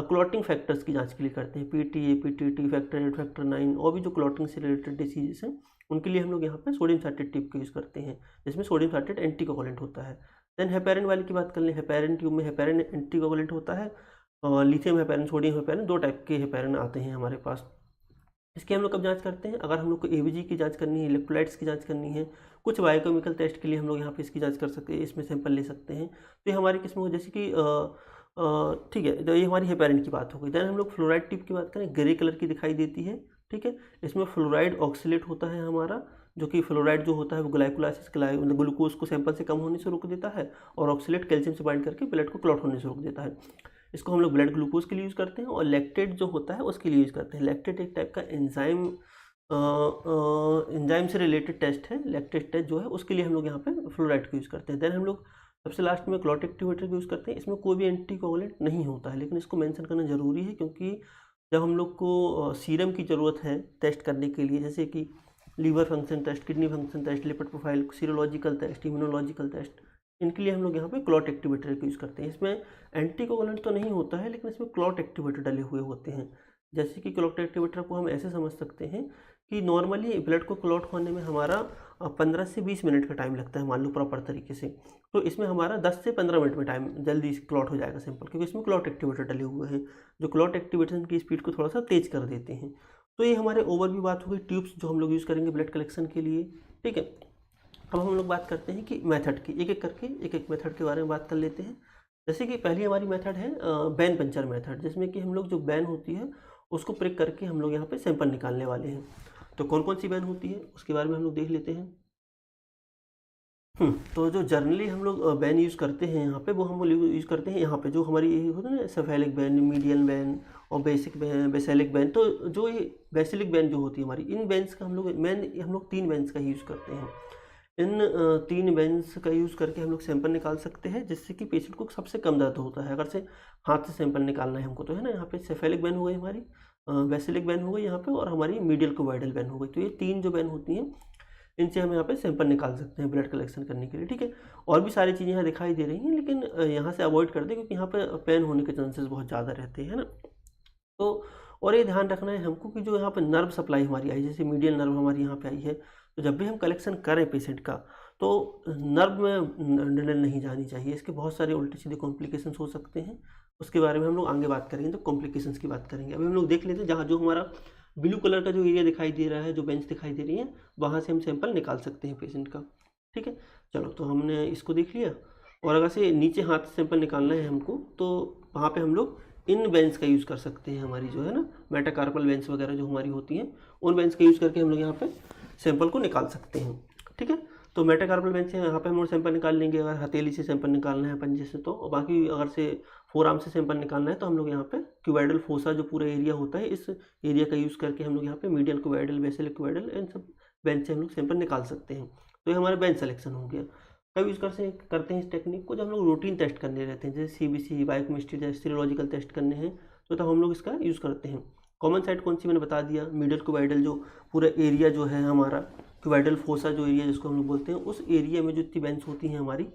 क्लॉटिंग फैक्टर्स की जांच के लिए करते हैं, PTA, PTT, फैक्टर 8, फैक्टर 9, और भी जो क्लॉटिंग से रिलेटेड डिसीजेस हैं उनके लिए हम लोग यहाँ पे सोडियम साइट्रेट ट्यूब का यूज़ करते हैं, जिसमें सोडियम साइट्रेट एंटीकोगुलेंट होता है। देन हेपेरिन वाली की बात कर लें, हेपेरिन ट्यूब में हेपेरिन एंटीकोगुलेंट होता है, lithium heparin, sodium heparin, 2 type के हेपेरिन आते हैं हमारे पास। इसकी हम लोग कब जांच करते हैं? अगर हम लोग को ABG की जांच करनी है, इलेक्ट्रोलाइट्स की जांच करनी है, कुछ बायोकेमिकल टेस्ट के लिए हम लोग यहाँ पे इसकी जांच कर सकते हैं, इसमें सैंपल ले सकते हैं। तो ये हमारी किस्म जैसे कि ठीक है, तो ये हमारी हेपेरिन की बात हो गई। देन हम लोग फ्लोराइड ट्यूब की बात करें, ग्रे कलर की दिखाई देती है। ठीक है, इसमें फ्लोराइड ऑक्सीलेट होता है हमारा, जो कि फ्लोराइड जो होता है वो ग्लाइकोलाइसिस मतलब ग्लूकोज को सैंपल से कम होने से रोक देता है, और ऑक्सीलेट कैल्शियम से बाइंड करके ब्लड को क्लॉट होने से रोक देता है। इसको हम लोग ब्लड ग्लूकोज के लिए यूज़ करते हैं, और लैक्टेट जो होता है उसके लिए यूज़ करते हैं। लैक्टेट एक टाइप का एंजाइम से रिलेटेड टेस्ट है, लैक्टेट टेस्ट जो है उसके लिए हम लोग यहाँ पे फ्लोराइड का यूज़ करते हैं। देन हम लोग सबसे लास्ट में क्लॉट एक्टिवेटर का यूज़ करते हैं। इसमें कोई भी एंटीकोगुलेंट नहीं होता है, लेकिन इसको मेंशन करना ज़रूरी है, क्योंकि जब हम लोग को सीरम की ज़रूरत है टेस्ट करने के लिए, जैसे कि liver function test, kidney function test, lipid profile, serological test, immunological test, इनके लिए हम लोग यहाँ पे क्लॉट एक्टिवेटर का यूज़ करते हैं। इसमें एंटीकोगुलेंट तो नहीं होता है, लेकिन इसमें क्लॉट एक्टिवेटर डले हुए होते हैं। जैसे कि क्लॉट एक्टिवेटर को हम ऐसे समझ सकते हैं कि नॉर्मली ब्लड को क्लॉट होने में हमारा 15 से 20 मिनट का टाइम लगता है, मान लो प्रॉपर तरीके से, तो इसमें हमारा 10 से 15 मिनट में टाइम जल्दी क्लॉट हो जाएगा सैंपल, क्योंकि इसमें क्लॉट एक्टिवेटर डले हुए हैं जो क्लॉट एक्टिवेशन की स्पीड को थोड़ा सा तेज कर देते हैं। तो ये हमारे ओवरव्यू बात हो गई ट्यूब्स जो हम लोग यूज़ करेंगे ब्लड कलेक्शन के लिए। ठीक है, अब हम लोग बात करते हैं कि मेथड की, एक एक करके एक मेथड के बारे में बात कर लेते हैं। जैसे कि पहली हमारी मेथड है बैन पंचर मेथड, जिसमें कि हम लोग जो बैन होती है उसको प्रिक करके हम लोग यहाँ पे सैंपल निकालने वाले हैं। तो कौन कौन सी बैन होती है उसके बारे में हम लोग देख लेते हैं। तो जो जनरली हम लोग बैन यूज़ करते हैं यहाँ पे, वो हम यूज़ करते हैं यहाँ पे जो हमारी ये होता है ना, सेफेलिक बैन, मीडियन बैन और बेसिक बैन, बेसिलिक बैन। तो जो ये बेसिलिक बैन जो होती है हमारी, इन बैन्स का हम लोग 3 बैन्स का यूज़ करते हैं। इन 3 बैन्स का यूज़ करके हम लोग सैंपल निकाल सकते हैं, जिससे कि पेशेंट को सबसे कम दर्द होता है। अगर से हाथ से सैंपल निकालना है हमको, तो है ना, यहाँ पे सेफेलिक बैन हो गई हमारी, बेसिलिक बैन हो गई यहाँ पे, और हमारी मीडियल कोवाइडल बैन हो गई। तो ये 3 जो बैन होती हैं, इनसे हम यहाँ पे सैंपल निकाल सकते हैं ब्लड कलेक्शन करने के लिए, ठीक है। और भी सारी चीज़ें यहाँ दिखाई दे रही हैं, लेकिन यहाँ से अवॉइड कर दें क्योंकि यहाँ पे पेन होने के चांसेस बहुत ज़्यादा रहते हैं ना। तो और ये ध्यान रखना है हमको कि जो यहाँ पे नर्व सप्लाई हमारी आई, जैसे मीडियल नर्व हमारी यहाँ पे आई है, तो जब भी हम कलेक्शन करें पेशेंट का, तो नर्व में निडल नहीं जानी चाहिए। इसके बहुत सारे उल्टे सीधे कॉम्प्लिकेशंस हो सकते हैं, उसके बारे में हम लोग आगे बात करेंगे, तो कॉम्प्लिकेशंस की बात करेंगे। अभी हम लोग देख लेते हैं जहाँ जो हमारा ब्लू कलर का जो एरिया दिखाई दे रहा है, जो बेंच दिखाई दे रही है, वहाँ से हम सैंपल निकाल सकते हैं पेशेंट का, ठीक है। चलो, तो हमने इसको देख लिया। और अगर से नीचे हाथ से सैंपल निकालना है हमको, तो वहाँ पे हम लोग इन बेंच का यूज़ कर सकते हैं। हमारी जो है ना मेटाकार्पल बेंच वगैरह जो हमारी होती हैं, उन बेंच का यूज़ करके हम लोग यहाँ पे सैंपल को निकाल सकते हैं, ठीक है। तो मेटाकार्पल बेंच से यहाँ पे हम लोग सैंपल निकाल लेंगे, अगर हथेली से सैंपल निकालना है, पंजे से, तो। और बाकी अगर से फोरआर्म से सैंपल निकालना है, तो हम लोग यहाँ पे क्यूबाइडल फोसा जो पूरा एरिया होता है, इस एरिया का यूज़ करके हम लोग यहाँ पे मीडियल क्यूबाइडल, बेसिल क्यूबाइडल, इन सब बेंच से हम लोग सैंपल निकाल सकते हैं। तो ये हमारा बेंच सिलेक्शन हो गया। कब यूज़ करते हैं इस टेक्निक को? जब हम लोग रूटीन टेस्ट करने रहते हैं, जैसे CBC, बायोकेमिस्ट्री, जैसे सीरोलॉजिकल टेस्ट करने हैं, तो तब हम लोग इसका यूज़ करते हैं। कॉमन साइट कौन सी मैंने बता दिया, मीडियल क्यूबाइडल, जो पूरा एरिया जो है हमारा क्यूबाइडल फोसा जो एरिया जिसको हम लोग बोलते हैं, उस एरिया में जो इतनी बेंच होती हैं हमारी,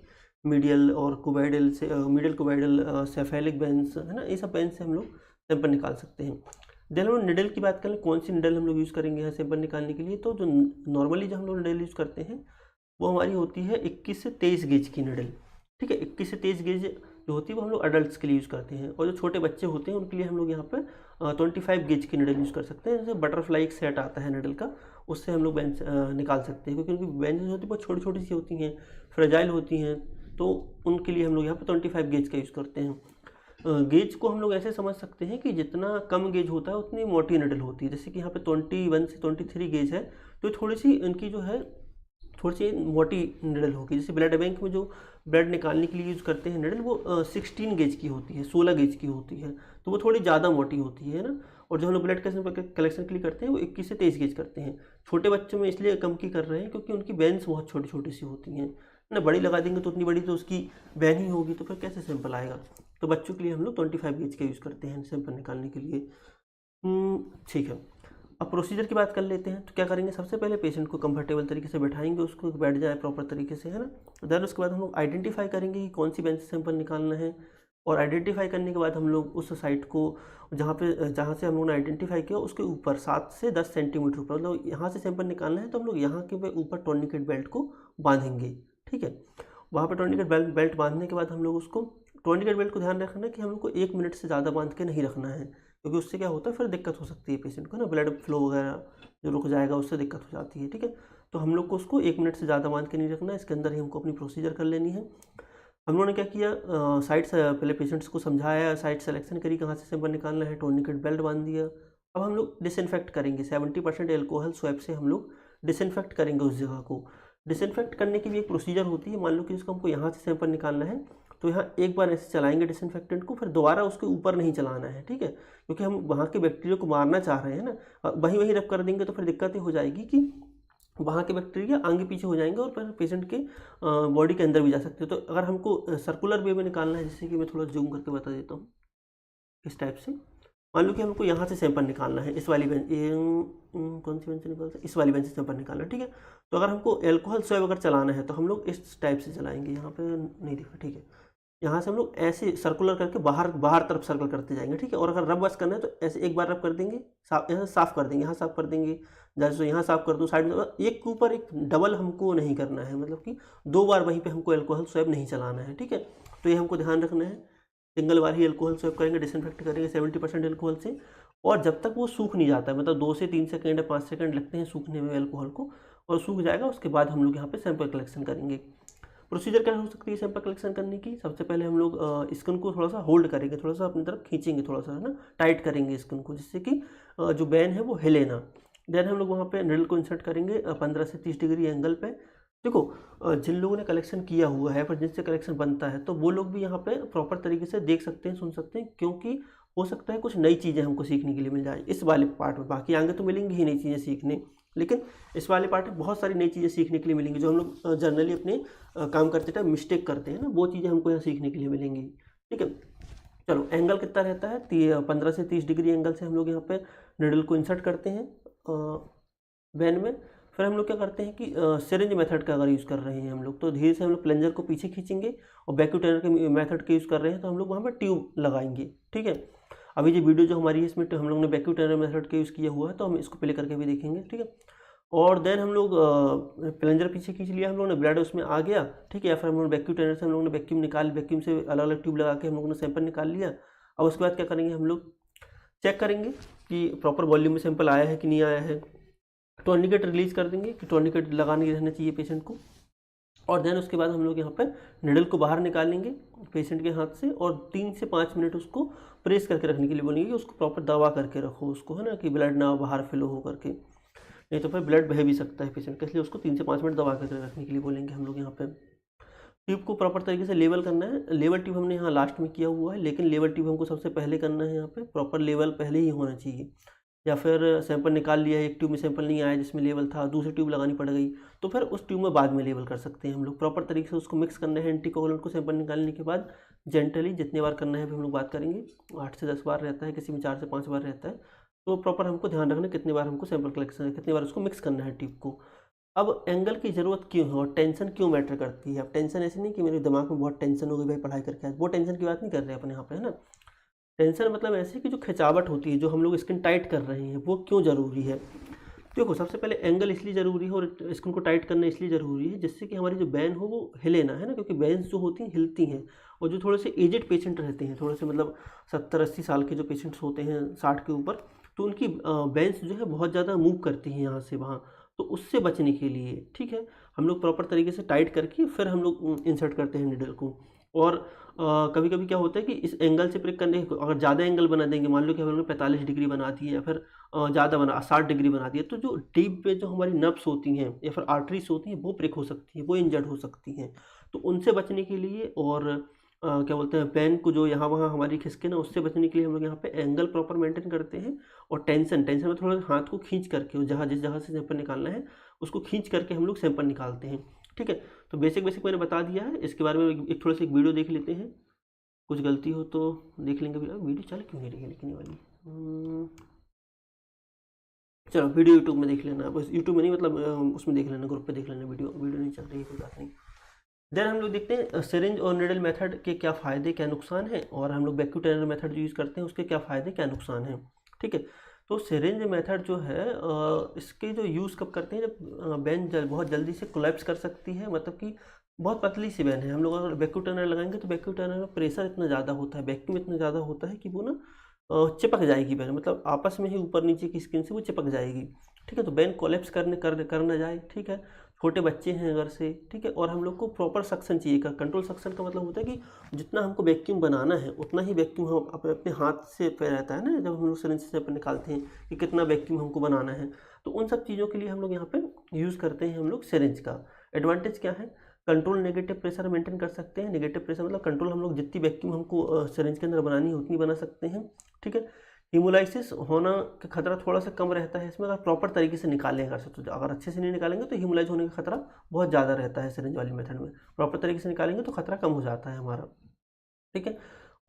मीडियल और क्यूबाइडल से, मीडियल क्यूबाइडल, सेफेलिक बेंच, है ना, ये सब बेंच से हम लोग सैंपल निकाल सकते हैं। देन हम लोग निडल की बात करें, कौन सी निडल हम लोग यूज़ करेंगे यहाँ सैंपल निकालने के लिए? तो जो नॉर्मली जो हम लोग निडल यूज़ करते हैं, वो हमारी होती है 21 से 23 गेज की निडल, ठीक है। 21 से 23 गेज जो होती है वो हम लोग अडल्ट्स के लिए यूज़ करते हैं, और जो छोटे बच्चे होते हैं उनके लिए हम लोग यहाँ पे 25 गेज की निडल यूज़ कर सकते हैं। जैसे बटरफ्लाई एक सेट आता है निडल का, उससे हम लोग बेंच निकाल सकते हैं, क्योंकि उनकी बेंचेस होती है बहुत छोटी छोटी सी होती हैं, फ्रेजाइल होती हैं, तो उनके लिए हम लोग यहाँ पे 25 गेज का यूज़ करते हैं। गेज को हम लोग ऐसे समझ सकते हैं कि जितना कम गेज होता है उतनी मोटी निडल होती है। जैसे कि यहाँ पे 21 से 23 गेज है, तो थोड़ी सी इनकी जो है थोड़ी सी मोटी निडल होगी। जैसे ब्लड बैंक में जो ब्लड निकालने के लिए यूज़ करते हैं निडल, वो 16 गेज की होती है, 16 गेज की होती है, तो वो थोड़ी ज़्यादा मोटी होती है ना। और जो हम लोग ब्लड कलेक्शन के लिए करते हैं, वो 21 से 23 गेज करते हैं। छोटे बच्चों में इसलिए कम की कर रहे हैं क्योंकि उनकी बेन्स बहुत छोटी छोटी सी होती हैं ना। बड़ी लगा देंगे तो उतनी बड़ी तो उसकी बैन ही होगी, तो फिर कैसे सैंपल आएगा? तो बच्चों के लिए हम लोग 25 गेज का यूज़ करते हैं सैंपल निकालने के लिए, ठीक है। अब प्रोसीजर की बात कर लेते हैं। तो क्या करेंगे, सबसे पहले पेशेंट को कंफर्टेबल तरीके से बैठाएंगे, उसको बैठ जाए प्रॉपर तरीके से, है ना। देन उसके बाद हम लोग आइडेंटिफाई करेंगे कि कौन सी बेंच से सैंपल निकालना है, और आइडेंटिफाई करने के बाद हम लोग उस साइट को जहाँ से हम लोगों ने आइडेंटिफाई किया, उसके ऊपर 7 से 10 सेंटीमीटर ऊपर, मतलब यहाँ से सैंपल निकालना है तो हम लोग यहाँ के ऊपर टॉर्निकेट बेल्ट को बांधेंगे, ठीक है। वहाँ पर टॉर्निकेट बेल्ट बांधने के बाद हम लोग उसको, टॉर्निकेट बेल्ट को ध्यान रखना है कि हम लोग को 1 मिनट से ज़्यादा बांध के नहीं रखना है, क्योंकि उससे क्या होता है फिर दिक्कत हो सकती है पेशेंट को ना, ब्लड फ्लो वगैरह जो रुक जाएगा, उससे दिक्कत हो जाती है, ठीक है। तो हम लोग को उसको 1 मिनट से ज़्यादा बांध के नहीं रखना है, इसके अंदर ही हमको अपनी प्रोसीजर कर लेनी है। हम लोगों ने क्या किया, साइट से पहले पेशेंट्स को समझाया, साइट सेलेक्शन करी कहाँ से सैंपल निकालना है, टॉर्निकेट बेल्ट बांध दिया। अब हम लोग डिसइंफेक्ट करेंगे, 70% एल्कोहल स्वैप से हम लोग डिसइंफेक्ट करेंगे उस जगह को। डिसइंफेक्ट करने की भी एक प्रोसीजर होती है। मान लो कि जिसको हमको यहाँ से सैंपल निकालना है, तो यहाँ एक बार ऐसे चलाएंगे डिसइंफेक्टेंट को, फिर दोबारा उसके ऊपर नहीं चलाना है, ठीक है, क्योंकि हम वहाँ के बैक्टीरिया को मारना चाह रहे हैं ना। वहीं रब कर देंगे तो फिर दिक्कत ये हो जाएगी कि वहाँ के बैक्टीरिया आगे पीछे हो जाएंगे और फिर पेशेंट के बॉडी के अंदर भी जा सकते हैं। तो अगर हमको सर्कुलर वे में निकालना है, जैसे कि मैं थोड़ा जूम करके बता देता हूँ, इस टाइप से मान लो कि हमको यहाँ से सैंपल निकालना है, इस वाली बेंच, कौन सी बेंच से निकालना है, इस वाली बेंच से सैंपल निकालना है, ठीक है। तो अगर हमको एल्कोहल स्वैब अगर चलाना है तो हम लोग इस टाइप से चलाएंगे, यहाँ पे नहीं दिखा, ठीक है। यहाँ से हम लोग ऐसे सर्कुलर करके बाहर तरफ सर्कल करते जाएंगे, ठीक है। और अगर रब वश करना है तो ऐसे एक बार रब कर देंगे, यहाँ साफ कर देंगे, यहाँ साफ कर देंगे, जैसे यहाँ साफ कर दो साइड में, एक के ऊपर एक डबल हमको नहीं करना है, मतलब कि 2 बार वहीं पे हमको एल्कोहल स्वैब नहीं चलाना है, ठीक है। तो ये हमको ध्यान रखना है, सिंगल बार ही एल्कोहल स्वैब करेंगे, डिसइंफेक्ट करेंगे 70% एल्कोहल से, और जब तक वो सूख नहीं जाता है, मतलब 2 से 3 सेकंड या 5 सेकंड लगते हैं सूखने में एल्कोहल को, और सूख जाएगा उसके बाद हम लोग यहाँ पे सैंपल कलेक्शन करेंगे। प्रोसीजर क्या हो सकती है सैंपल कलेक्शन करने की? सबसे पहले हम लोग स्किन को थोड़ा सा होल्ड करेंगे, थोड़ा सा अपनी तरफ खींचेंगे, थोड़ा सा, है ना, टाइट करेंगे स्किन को, जिससे कि जो बैन है वो हिले ना। देन हम लोग वहाँ पे निडल को इंसर्ट करेंगे 15 से 30 डिग्री एंगल पे। देखो जिन लोगों ने कलेक्शन किया हुआ है पर जिनसे कलेक्शन बनता है तो वो लोग भी यहाँ पे प्रॉपर तरीके से देख सकते हैं, सुन सकते हैं, क्योंकि हो सकता है कुछ नई चीज़ें हमको सीखने के लिए मिल जाए इस वाले पार्ट में। बाकी आगे तो मिलेंगी ही नई चीज़ें सीखने, लेकिन इस वाले पार्ट में बहुत सारी नई चीज़ें सीखने के लिए मिलेंगी जो हम लोग जनरली अपने काम करते टाइम मिस्टेक करते हैं ना, वो चीज़ें हमको यहाँ सीखने के लिए मिलेंगी। ठीक है, चलो एंगल कितना रहता है 15 से 30 डिग्री एंगल से हम लोग यहाँ पे निडल को इंसर्ट करते हैं वैन में। फिर हम लोग क्या करते हैं कि सिरिंज मेथड का अगर यूज़ कर रहे हैं हम लोग तो धीरे से हम लोग प्लंजर को पीछे खींचेंगे, और वैक्यूम ट्रेनर के मेथड के यूज़ कर रहे हैं तो हम लोग वहाँ पर ट्यूब लगाएंगे। ठीक है, अभी जो वीडियो जो हमारी है इसमें हम लोग ने वैक्यूम ट्रेनर मेथड का यूज़ किया हुआ है तो हम इसको प्ले करके भी देखेंगे। ठीक है, और देन हम लोग प्लंजर पीछे खींच लिया हम लोगों ने, ब्लड उसमें आ गया। ठीक है, फिर हम लोग वैक्यूम ट्रेनर से हम लोगों ने वैक्यूम निकाल, वैक्यूम से अलग अलग ट्यूब लगा के हम लोगों ने सैंपल निकाल लिया। अब उसके बाद क्या करेंगे, हम लोग चेक करेंगे कि प्रॉपर वॉल्यूम में सैंपल आया है कि नहीं आया है। टॉर्निकेट रिलीज कर देंगे कि टॉर्निकेट लगाने रहना चाहिए पेशेंट को। और देन उसके बाद हम लोग यहाँ पर निडल को बाहर निकालेंगे पेशेंट के हाथ से, और 3 से 5 मिनट उसको प्रेस करके रखने के लिए बोलेंगे कि उसको प्रॉपर दबा करके रखो उसको, है ना, कि ब्लड ना बाहर फ्लो हो करके, नहीं तो फिर ब्लड बह भी सकता है पेशेंट का, इसलिए उसको 3 से 5 मिनट दबा करके रखने के लिए बोलेंगे हम लोग यहाँ पे। ट्यूब को प्रॉपर तरीके से लेवल करना है। लेवल ट्यूब हमने यहाँ लास्ट में किया हुआ है, लेकिन लेवल ट्यूब हमको सबसे पहले करना है। यहाँ पे प्रॉपर लेवल पहले ही होना चाहिए, या फिर सैंपल निकाल लिया है, एक ट्यूब में सैंपल नहीं आया जिसमें लेवल था, दूसरी ट्यूब लगानी पड़ गई, तो फिर उस ट्यूब में बाद में लेवल कर सकते हैं हम लोग। प्रॉपर तरीके से उसको मिक्स करना है एंटीकोगुलेंट को सैंपल निकालने के बाद जेंटली, जितने बार करना है फिर हम लोग बात करेंगे, 8 से 10 बार रहता है, किसी में 4 से 5 बार रहता है। तो प्रॉपर हमको ध्यान रखना कितने बार हमको सैंपल कलेक्शन है, कितनी बार उसको मिक्स करना है ट्यूब को। अब एंगल की ज़रूरत क्यों है और टेंशन क्यों मैटर करती है। अब टेंशन ऐसे नहीं कि मेरे दिमाग में बहुत टेंशन हो गई भाई पढ़ाई करके आज, वो टेंशन की बात नहीं कर रहे हैं अपने यहाँ पे, है ना। टेंशन मतलब ऐसे कि जो खिंचावट होती है, जो हम लोग स्किन टाइट कर रहे हैं, वो क्यों ज़रूरी है। देखो सबसे पहले एंगल इसलिए ज़रूरी है और स्किन को टाइट करना इसलिए ज़रूरी है जिससे कि हमारी जो बैन हो वो हिले ना, है ना, क्योंकि बैन्स जो होती हैं हिलती हैं। और जो थोड़े से एजेड पेशेंट रहते हैं, थोड़े से मतलब 70-80 साल के जो पेशेंट्स होते हैं 60 के ऊपर, तो उनकी बैन्स जो है बहुत ज़्यादा मूव करती हैं यहाँ से वहाँ, तो उससे बचने के लिए, ठीक है, हम लोग प्रॉपर तरीके से टाइट करके फिर हम लोग इंसर्ट करते हैं निडल को। और कभी कभी क्या होता है कि इस एंगल से प्रिक करने, अगर ज़्यादा एंगल बना देंगे, मान लो कि हम लोग 45 डिग्री बना दी है या फिर ज़्यादा बना 60 डिग्री बना दिया, तो जो डीप पे जो हमारी नर्व्स होती हैं या फिर आर्टरीज होती हैं वो ब्रेक हो सकती हैं, वो इंजर्ड हो सकती हैं। तो उनसे बचने के लिए और क्या बोलते हैं पेन को जो यहाँ वहाँ हमारी खिसके ना, उससे बचने के लिए हम लोग यहाँ पे एंगल प्रॉपर मेंटेन करते हैं। और टेंशन में थोड़ा हाथ को खींच करके जहाँ जिस जगह से सैंपल निकालना है उसको खींच करके हम लोग सैंपल निकालते हैं। ठीक है, तो बेसिक मैंने बता दिया है, इसके बारे में एक थोड़ा सा एक वीडियो देख लेते हैं, कुछ गलती हो तो देख लेंगे। वीडियो चल क्यों नहीं रही है लेकिन ये वाली, चलो वीडियो यूट्यूब में देख लेना, बस यूट्यूब में नहीं मतलब उसमें देख लेना, ग्रुप पे देख लेना, वीडियो नहीं चल रही है, कोई बात नहीं। देन हम लोग देखते हैं सिरिंज और निडल मेथड के क्या फ़ायदे क्या नुकसान हैं, और हम लोग वैक्यूम ट्रेनर मेथड जो यूज़ करते हैं उसके क्या फ़ायदे क्या नुकसान हैं। ठीक है, तो सिरिंज मेथड जो है इसके जो यूज़ कब करते हैं, जब बैन बहुत जल्दी से कोलैप्स कर सकती है, मतलब कि बहुत पतली सी बैन है, हम लोग अगर वैक्यूम ट्रेनर लगाएंगे तो वैक्यूम ट्रेनर में प्रेशर इतना ज़्यादा होता है, वैक्यूम इतना ज़्यादा होता है कि वो ना चिपक जाएगी बैन, मतलब आपस में ही ऊपर नीचे की स्किन से वो चिपक जाएगी। ठीक है, तो बैन कोलैप्स कर ना जाए। ठीक है, छोटे बच्चे हैं अगर से, ठीक है, और हम लोग को प्रॉपर सक्शन चाहिए। कंट्रोल सक्शन का मतलब होता है कि जितना हमको वैक्यूम बनाना है उतना ही वैक्यूम हम अपने अपने हाथ से पे रहता है ना, जब हम लोग सिरिंज से अपन निकालते हैं कि कितना वैक्यूम हमको बनाना है, तो उन सब चीज़ों के लिए हम लोग यहाँ पे यूज़ करते हैं हम लोग सिरिंज का। एडवांटेज क्या है, कंट्रोल नेगेटिव प्रेशर मेंटेन कर सकते हैं। नेगेटिव प्रेशर मतलब कंट्रोल, हम लोग जितनी वैक्यूम हमको सिरिंज के अंदर बनानी है उतनी बना सकते हैं। ठीक है, हीमोलाइसिस होना का खतरा थोड़ा सा कम रहता है इसमें, अगर प्रॉपर तरीके से निकालें अगर से, तो अगर अच्छे से नहीं निकालेंगे तो हीमोलाइज होने का खतरा बहुत ज़्यादा रहता है सिरिंज वाली मेथड में। प्रॉपर तरीके से निकालेंगे तो खतरा कम हो जाता है हमारा। ठीक है,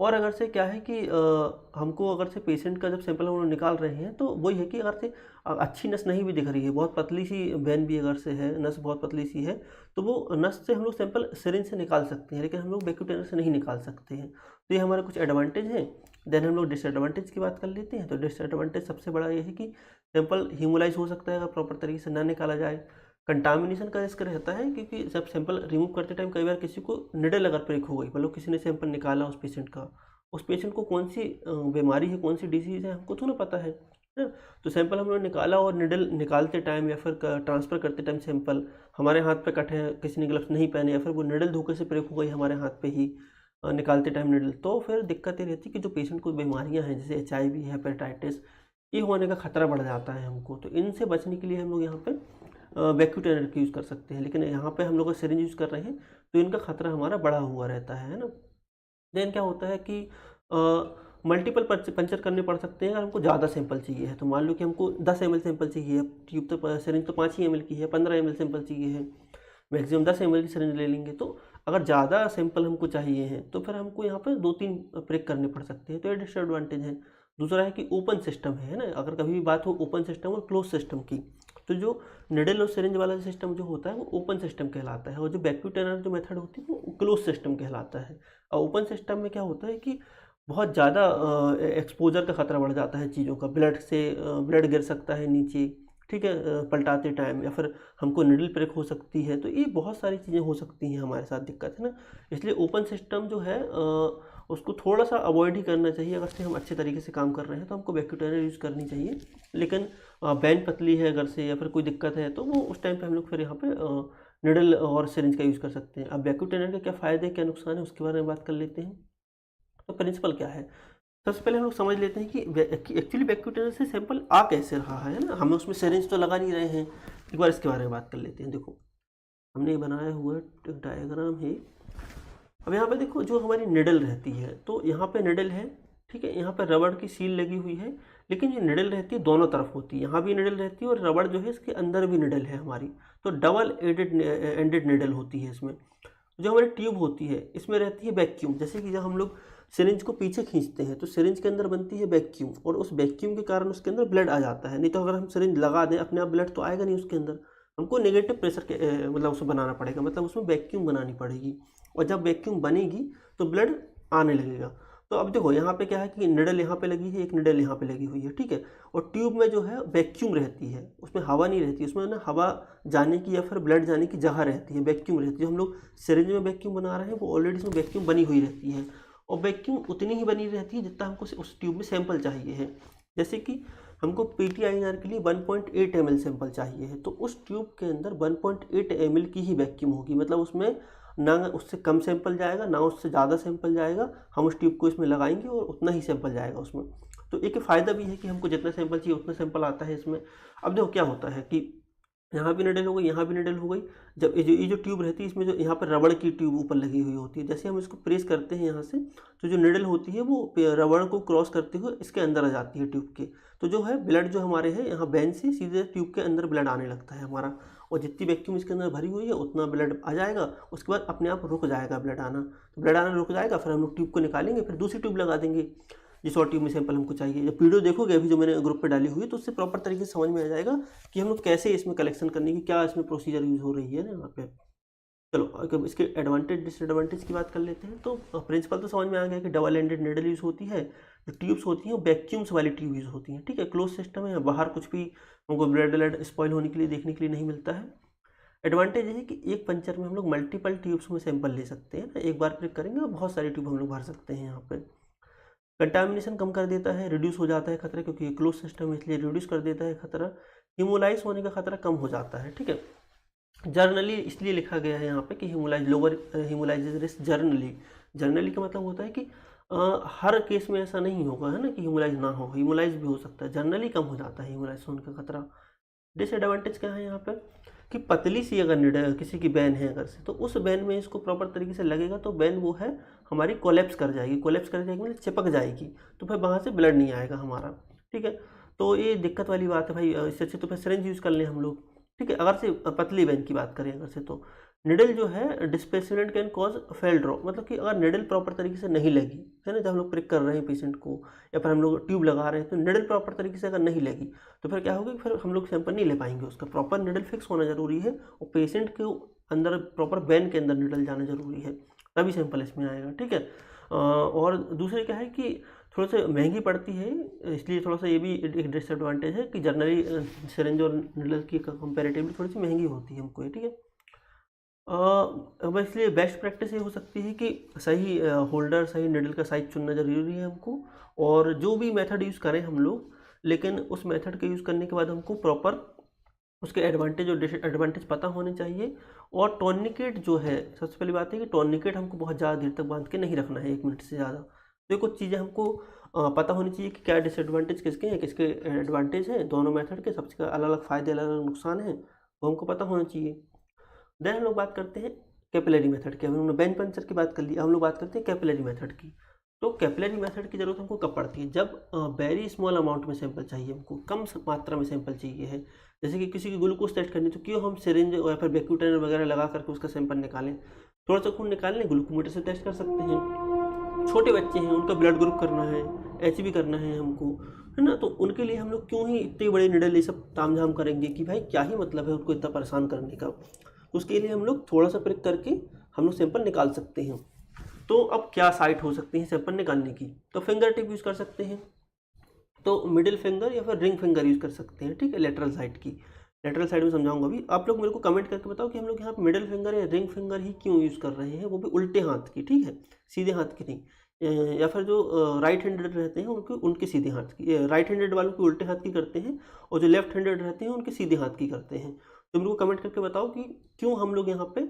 और अगर से क्या है कि हमको अगर से पेशेंट का जब सैंपल हम लोग निकाल रहे हैं तो वही है कि अगर से अच्छी नस नहीं भी दिख रही है, बहुत पतली सी वेन भी अगर से है, नस बहुत पतली सी है, तो वो नस से हम लोग सैंपल सिरिंज से निकाल सकते हैं, लेकिन हम लोग वैक्यूम ट्रेनर से नहीं निकाल सकते हैं। तो ये हमारे कुछ एडवांटेज हैं। देन हम लोग डिसएडवांटेज की बात कर लेते हैं। तो डिसएडवांटेज सबसे बड़ा ये है कि सैंपल हीमोलाइज हो सकता है अगर प्रॉपर तरीके से ना निकाला जाए। कंटामिनेशन का रिस्क रहता है, क्योंकि जब सैंपल रिमूव करते टाइम कई बार किसी को निडल अगर ब्रेक हो गई, मतलब किसी ने सैंपल निकाला उस पेशेंट का, उस पेशेंट को कौन सी बीमारी है, कौन सी डिसीज़ है, हमको तो ना पता है ना। तो सैंपल हम लोग निकाला और निडल निकालते टाइम या फिर ट्रांसफ़र करते टाइम सैंपल हमारे हाथ पे कट है, किसी ने ग्लव्स नहीं पहने, या फिर वो निडल धोखे से ब्रेक हो गई हमारे हाथ पे ही निकालते टाइम निडल, तो फिर दिक्कत ये रहती है कि जो पेशेंट को बीमारियाँ हैं जैसे HIV, हेपेटाइटिस, ये होने का खतरा बढ़ जाता है हमको। तो इनसे बचने के लिए हम लोग यहाँ पे वैक्यूम ट्रेनर का यूज़ कर सकते हैं, लेकिन यहाँ पे हम लोग सिरिंज यूज़ कर रहे हैं तो इनका खतरा हमारा बढ़ा हुआ रहता है ना। देन क्या होता है कि मल्टीपल पंचर करने पड़ सकते हैं अगर हमको ज़्यादा सैंपल चाहिए है। तो मान लो कि हमको 10 ml सैंपल चाहिए है, ट्यूब तो सिरिंज तो 5 ही ml की है, 15 ml सैंपल चाहिए है, मैक्सिमम 10 ml की सिरिंज ले लेंगे। तो अगर ज़्यादा सैंपल हमको चाहिए हैं तो फिर हमको यहाँ पर 2-3 प्रेक करने पड़ सकते हैं, तो ये डिसएडवांटेज है। दूसरा है कि ओपन सिस्टम है ना, अगर कभी भी बात हो ओपन सिस्टम और क्लोज सिस्टम की, तो जो निडल और सिरिंज वाला सिस्टम जो होता है वो ओपन सिस्टम कहलाता है, और जो वैक्यूम ट्रेनर जो मेथड होती है वो क्लोज सिस्टम कहलाता है। और ओपन सिस्टम में क्या होता है कि बहुत ज़्यादा एक्सपोजर का खतरा बढ़ जाता है चीज़ों का, ब्लड से ब्लड गिर सकता है नीचे, ठीक है, पलटाते टाइम, या फिर हमको निडल प्रेक हो सकती है। तो ये बहुत सारी चीज़ें हो सकती हैं हमारे साथ, दिक्कत है ना। इसलिए ओपन सिस्टम जो है उसको थोड़ा सा अवॉइड ही करना चाहिए। अगर से हम अच्छे तरीके से काम कर रहे हैं तो हमको वैक्यूम ट्रेनर यूज़ करनी चाहिए, लेकिन बैन पतली है अगर से या फिर कोई दिक्कत है तो वो उस टाइम पे हम लोग फिर यहाँ पे निडल और सिरिंज का यूज़ कर सकते हैं। अब वैक्यूम ट्रेनर के क्या फ़ायदे क्या नुकसान है उसके बारे में बात कर लेते हैं। तो प्रिंसिपल क्या है, सबसे पहले हम लोग समझ लेते हैं कि एक्चुअली वैक्यूम ट्रेनर से सैंपल आ कैसे रहा है ना, हमें उसमें सिरिंज तो लगा नहीं रहे हैं। एक बार इसके बारे में बात कर लेते हैं। देखो हमने बनाया हुआ डायग्राम है। अब यहाँ पे देखो जो हमारी निडल रहती है, तो यहाँ पे निडल है, ठीक है, यहाँ पे रबड़ की सील लगी हुई है, लेकिन ये निडल रहती है दोनों तरफ होती है, यहाँ भी निडल रहती है और रबड़ जो है इसके अंदर भी निडल है हमारी। तो डबल एंडेड निडल होती है इसमें। जो हमारी ट्यूब होती है इसमें रहती है वैक्यूम, जैसे कि जब हम लोग सिरिंज को पीछे खींचते हैं तो सिरिंज के अंदर बनती है वैक्यूम, और उस वैक्यूम के कारण उसके अंदर ब्लड आ जाता है। नहीं तो अगर हम सिरिंज लगा दें अपने आप ब्लड तो आएगा नहीं उसके अंदर, हमको नेगेटिव प्रेशर के मतलब उसे बनाना पड़ेगा, मतलब उसमें वैक्यूम बनानी पड़ेगी, और जब वैक्यूम बनेगी तो ब्लड आने लगेगा। तो अब देखो यहाँ पे क्या है कि निडल यहाँ पे लगी है, एक निडल यहाँ पे लगी हुई है, ठीक है, और ट्यूब में जो है वैक्यूम रहती है, उसमें हवा नहीं रहती, उसमें ना हवा जाने की या फिर ब्लड जाने की जगह रहती है, वैक्यूम रहती है। जो हम लोग सिरिंज में वैक्यूम बना रहे हैं वो ऑलरेडी इसमें वैक्यूम बनी हुई रहती है, और वैक्यूम उतनी ही बनी रहती है जितना हमको उस ट्यूब में सैंपल चाहिए है। जैसे कि हमको PTINR के लिए 1.8 ml सैंपल चाहिए है, तो उस ट्यूब के अंदर 1.8 ml की ही वैक्यूम होगी, मतलब उसमें ना उससे कम सैंपल जाएगा ना उससे ज़्यादा सैंपल जाएगा। हम उस ट्यूब को इसमें लगाएंगे और उतना ही सैंपल जाएगा उसमें। तो एक फ़ायदा भी है कि हमको जितना सैंपल चाहिए उतना सैंपल आता है इसमें। अब देखो क्या होता है कि यहाँ भी निडल हो गई, यहाँ भी निडल हो गई। जब ये जो ट्यूब रहती है इसमें जो यहाँ पर रबड़ की ट्यूब ऊपर लगी हुई होती है, जैसे हम इसको प्रेस करते हैं यहाँ से, तो जो निडल होती है वो रबड़ को क्रॉस करते हुए इसके अंदर आ जाती है ट्यूब के। तो जो है ब्लड जो हमारे है यहाँ वेन से सीधे ट्यूब के अंदर ब्लड आने लगता है हमारा, और जितनी वैक्यूम इसके अंदर भरी हुई है उतना ब्लड आ जाएगा। उसके बाद अपने आप रुक जाएगा ब्लड आना, तो ब्लड आना रुक जाएगा, फिर हम लोग ट्यूब को निकालेंगे, फिर दूसरी ट्यूब लगा देंगे जिस और ट्यूब में सैंपल हमको चाहिए। जब वीडियो देखोगे अभी जो मैंने ग्रुप पे डाली हुई है तो उससे प्रॉपर तरीके से समझ में आ जाएगा कि हम लोग कैसे इसमें कलेक्शन करने की, क्या इसमें प्रोसीजर यूज़ हो रही है ना यहाँ पे। चलो अगर इसके एडवांटेज डिसएडवांटेज की बात कर लेते हैं। तो प्रिंसिपल तो समझ में आ गया कि डबल एंडेड निडल यूज़ होती है, जो ट्यूब्स होती हैं वो वैक्यूम्स वाली ट्यूब यूज़ होती हैं, ठीक है, क्लोज सिस्टम है, बाहर कुछ भी हमको ब्लड स्पॉइल होने के लिए देखने के लिए नहीं मिलता है। एडवांटेज ये है कि एक पंचर में हम लोग मल्टीपल ट्यूब्स में सैंपल ले सकते हैं ना, एक बार प्रिक करेंगे और बहुत सारी ट्यूब हम लोग भर सकते हैं यहाँ पे। कंटामिनेशन कम कर देता है, रिड्यूस हो जाता है खतरा, क्योंकि ये क्लोज सिस्टम है इसलिए रिड्यूस कर देता है खतरा। हीमोलाइज होने का खतरा कम हो जाता है, ठीक है। जर्नली इसलिए लिखा गया है यहाँ पे कि haemolyse lower हीमोलाइजेज risk generally. Generally का मतलब होता है कि हर केस में ऐसा नहीं होगा है ना कि हीमोलाइज ना हो, हीमोलाइज भी हो सकता है, जर्नली कम हो जाता है हीमोलाइज होने का खतरा। डिसएडवांटेज क्या है यहाँ पे कि पतली सी अगर निडल किसी की बैन है अगर से, तो उस बैन में इसको प्रॉपर तरीके से लगेगा तो बैन वो है हमारी कोलेप्स कर जाएगी, कोलेप्स कर जाएगी मतलब चिपक जाएगी, तो फिर वहाँ से ब्लड नहीं आएगा हमारा, ठीक है। तो ये दिक्कत वाली बात है भाई, इससे अच्छे तो फिर सिरिंज यूज़ कर लें हम लोग, ठीक है। अगर से पतली बैन की बात करें अगर से, तो निडल जो है displacement can cause fail drop, मतलब कि अगर निडल प्रॉपर तरीके से नहीं लगी है ना, जब हम लोग प्रिक कर रहे हैं पेशेंट को या फिर हम लोग ट्यूब लगा रहे हैं, तो निडल प्रॉपर तरीके से अगर नहीं लगी तो फिर क्या होगा कि फिर हम लोग सैंपल नहीं ले पाएंगे उसका। प्रॉपर निडल फिक्स होना जरूरी है और पेशेंट के अंदर प्रॉपर बैन के अंदर निडल जाना जरूरी है, तभी सैंपल इसमें आएगा, ठीक है। और दूसरे क्या है कि थोड़ा सा महंगी पड़ती है, इसलिए थोड़ा सा ये भी एक डिसएडवांटेज है कि जनरली सिरिंज और निडल की कंपेरेटिवली थोड़ी सी महंगी होती है हमको, ठीक है। अब इसलिए बेस्ट प्रैक्टिस ये हो सकती है कि सही होल्डर सही निडल का साइज चुनना जरूरी है हमको, और जो भी मेथड यूज़ करें हम लोग, लेकिन उस मेथड के यूज़ करने के बाद हमको प्रॉपर उसके एडवांटेज और डिसएडवांटेज पता होने चाहिए। और टॉर्निकेट जो है, सबसे पहली बात है कि टॉर्निकेट हमको बहुत ज़्यादा देर तक बांध के नहीं रखना है, 1 मिनट से ज़्यादा, तो ये कुछ चीज़ें हमको पता होनी चाहिए कि क्या डिसएडवांटेज किसके हैं, किसके एडवांटेज हैं, दोनों मेथड के सबसे अलग अलग फ़ायदे, अलग अलग नुकसान हैं, वो हमको पता होना चाहिए। देन हम लोग बात करते हैं कैपिलरी मेथड की। हमने बेंच पंचर की बात कर ली, हम लोग बात करते हैं कैपिलरी मेथड की। तो कैपिलरी मेथड की ज़रूरत हमको कब पड़ती है, जब वेरी स्मॉल अमाउंट में सैंपल चाहिए, हमको कम मात्रा में सैंपल चाहिए है। जैसे कि किसी की ग्लूकोज टेस्ट करनी, तो क्यों हम सिरिंज या फिर वैक्यूम वगैरह लगा करके उसका सैंपल निकालें, थोड़ा सा खून निकालने ग्लूकोमीटर से टेस्ट कर सकते हैं। छोटे बच्चे हैं, उनका ब्लड ग्रुप करना है, HB करना है हमको, है ना, तो उनके लिए हम लोग क्यों ही इतने बड़े निडल ये सब तामझाम करेंगे कि भाई क्या ही मतलब है उनको इतना परेशान करने का। उसके लिए हम लोग थोड़ा सा प्रिक करके हम लोग सैंपल निकाल सकते हैं। तो अब क्या साइट हो सकती है सैंपल निकालने की, तो फिंगर टिप यूज़ कर सकते हैं, तो मिडिल फिंगर या फिर रिंग फिंगर यूज़ कर सकते हैं, ठीक है। लेटरल साइड की, लेटरल साइड में समझाऊंगा अभी। आप लोग मेरे को कमेंट करके बताओ कि हम लोग यहाँ पे मिडिल फिंगर या रिंग फिंगर ही क्यों यूज़ कर रहे हैं, वो भी उल्टे हाथ की, ठीक है, सीधे हाथ की नहीं। या फिर जो राइट हैंडेड रहते हैं उनके सीधे हाथ की, राइट हैंडेड वालों की उल्टे हाथ की करते हैं, और जो लेफ्ट हैंडेड रहते हैं उनके सीधे हाथ की करते हैं। तो मेरे को कमेंट करके बताओ कि क्यों हम लोग यहाँ पे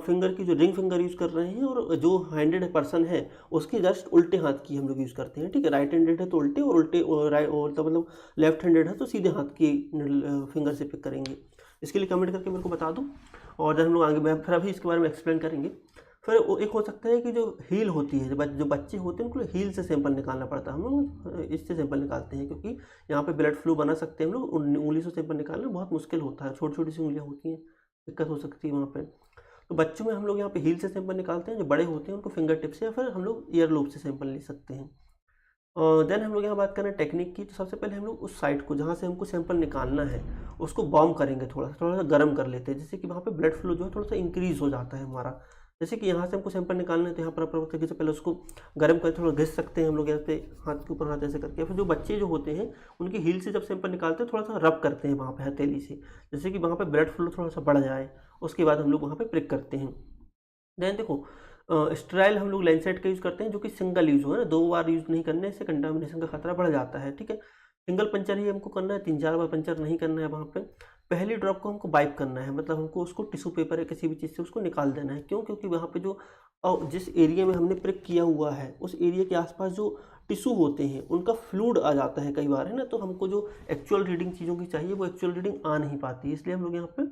फिंगर की जो रिंग फिंगर यूज़ कर रहे हैं, और जो हैंडेड पर्सन है उसकी जस्ट उल्टे हाथ की हम लोग यूज़ करते हैं, ठीक है। राइट हैंडेड है तो उल्टे, और उल्टे और तो मतलब लेफ्ट हैंडेड है तो सीधे हाथ की फिंगर से पिक करेंगे। इसके लिए कमेंट करके मेरे को बता दो, और जब हम लोग आगे मैं फिर अभी इसके बारे में एक्सप्लेन करेंगे। फिर एक हो सकता है कि जो हील होती है, जो बच्चे होते हैं उनको हील से सैंपल निकालना पड़ता है। हम लोग इससे सैंपल निकालते हैं क्योंकि यहाँ पे ब्लड फ्लू बना सकते हैं हम लोग, उंगली से सैंपल निकालना बहुत मुश्किल होता है, छोटी छोटी सी उंगलियाँ होती हैं, दिक्कत हो सकती है वहाँ पे। तो बच्चों में हम लोग यहाँ पे हील से सैंपल निकालते हैं, जो बड़े होते हैं उनको फिंगर टिप से या फिर हम लोग ईयर लोब से सैंपल ले सकते हैं। देन हम लोग यहाँ बात करें टेक्निक की, तो सबसे पहले हम लोग उस साइट को जहाँ से हमको सैंपल निकालना है उसको बॉम करेंगे, थोड़ा सा गर्म कर लेते हैं, जिससे कि वहाँ पे ब्लड फ्लो जो है थोड़ा सा इंक्रीज़ हो जाता है हमारा। जैसे कि यहाँ से हमको सैंपल निकालना है तो यहाँ पर प्रॉपर तरीके से पहले उसको गर्म करके थोड़ा घिस सकते हैं हम लोग, यहाँ पे हाथ के ऊपर हाथ ऐसे करके। फिर जो बच्चे जो होते हैं उनकी हील से जब सैंपल निकालते हैं थोड़ा सा रब करते हैं वहाँ पे हथेली से, जैसे कि वहाँ पे ब्लड फ्लो थोड़ा सा बढ़ जाए। उसके बाद हम लोग वहाँ पे प्रिक करते हैं। देन देखो स्टेराइल हम लोग लैंसेट का यूज़ करते हैं, जो कि सिंगल यूज़ हो है ना, 2 बार यूज़ नहीं करने से कंटामिनेशन का खतरा बढ़ जाता है, ठीक है। सिंगल पंचर ही हमको करना है, 3-4 बार पंचर नहीं करना है वहाँ पे। पहली ड्रॉप को हमको वाइप करना है, मतलब हमको उसको टिश्यू पेपर या किसी भी चीज़ से उसको निकाल देना है। क्यों? क्योंकि वहाँ पे जो जिस एरिया में हमने प्रिक किया हुआ है उस एरिया के आसपास जो टिश्यू होते हैं उनका फ्लूइड आ जाता है कई बार, है ना, तो हमको जो एक्चुअल रीडिंग चीज़ों की चाहिए वो एक्चुअल रीडिंग आ नहीं पाती, इसलिए हम लोग यहाँ पे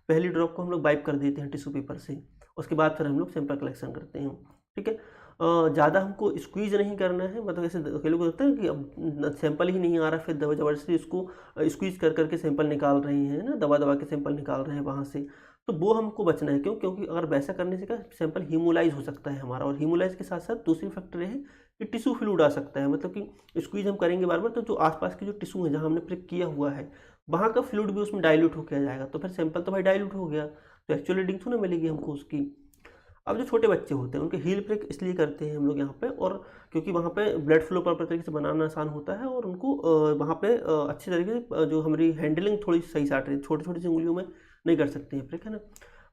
पहली ड्रॉप को हम लोग वाइप कर देते हैं टिश्यू पेपर से। उसके बाद फिर हम लोग सैंपल कलेक्शन करते हैं, ठीक है। ज़्यादा हमको स्क्वीज़ नहीं करना है, मतलब ऐसे कई लोग होता है कि अब सैंपल ही नहीं आ रहा, फिर ज़बरदस्ती इसको स्क्वीज़ कर करके सैंपल निकाल रही हैं ना, दबा दबा के सैंपल निकाल रहे हैं वहाँ से, तो वो हमको बचना है। क्यों? क्योंकि अगर वैसा करने से क्या सैंपल हीमोलाइज हो सकता है हमारा, और हीमोलाइज के साथ साथ दूसरी फैक्टर ये है कि टिश्यू फ्लूइड आ सकता है, मतलब कि स्क्वीज़ हम करेंगे बार बार तो जो आसपास की जो टिश्यू है जहाँ हमने प्रिक किया हुआ है वहाँ का फ्लूइड भी उसमें डाइल्यूट होकर आ जाएगा, तो फिर सैंपल तो भाई डाइल्यूट हो गया, तो एक्चुअल रीडिंग थोड़ी ना मिलेगी हमको उसकी। अब जो छोटे बच्चे होते हैं उनके हील प्रिक इसलिए करते हैं हम लोग यहाँ पे, और क्योंकि वहाँ पे ब्लड फ्लो प्रॉपर तरीके से बनाना आसान होता है, और उनको वहाँ पे अच्छी तरीके से जो हमारी हैंडलिंग थोड़ी सही से आती है, छोटी छोटी सी उंगलियों में नहीं कर सकते हैं प्रिक, है ना।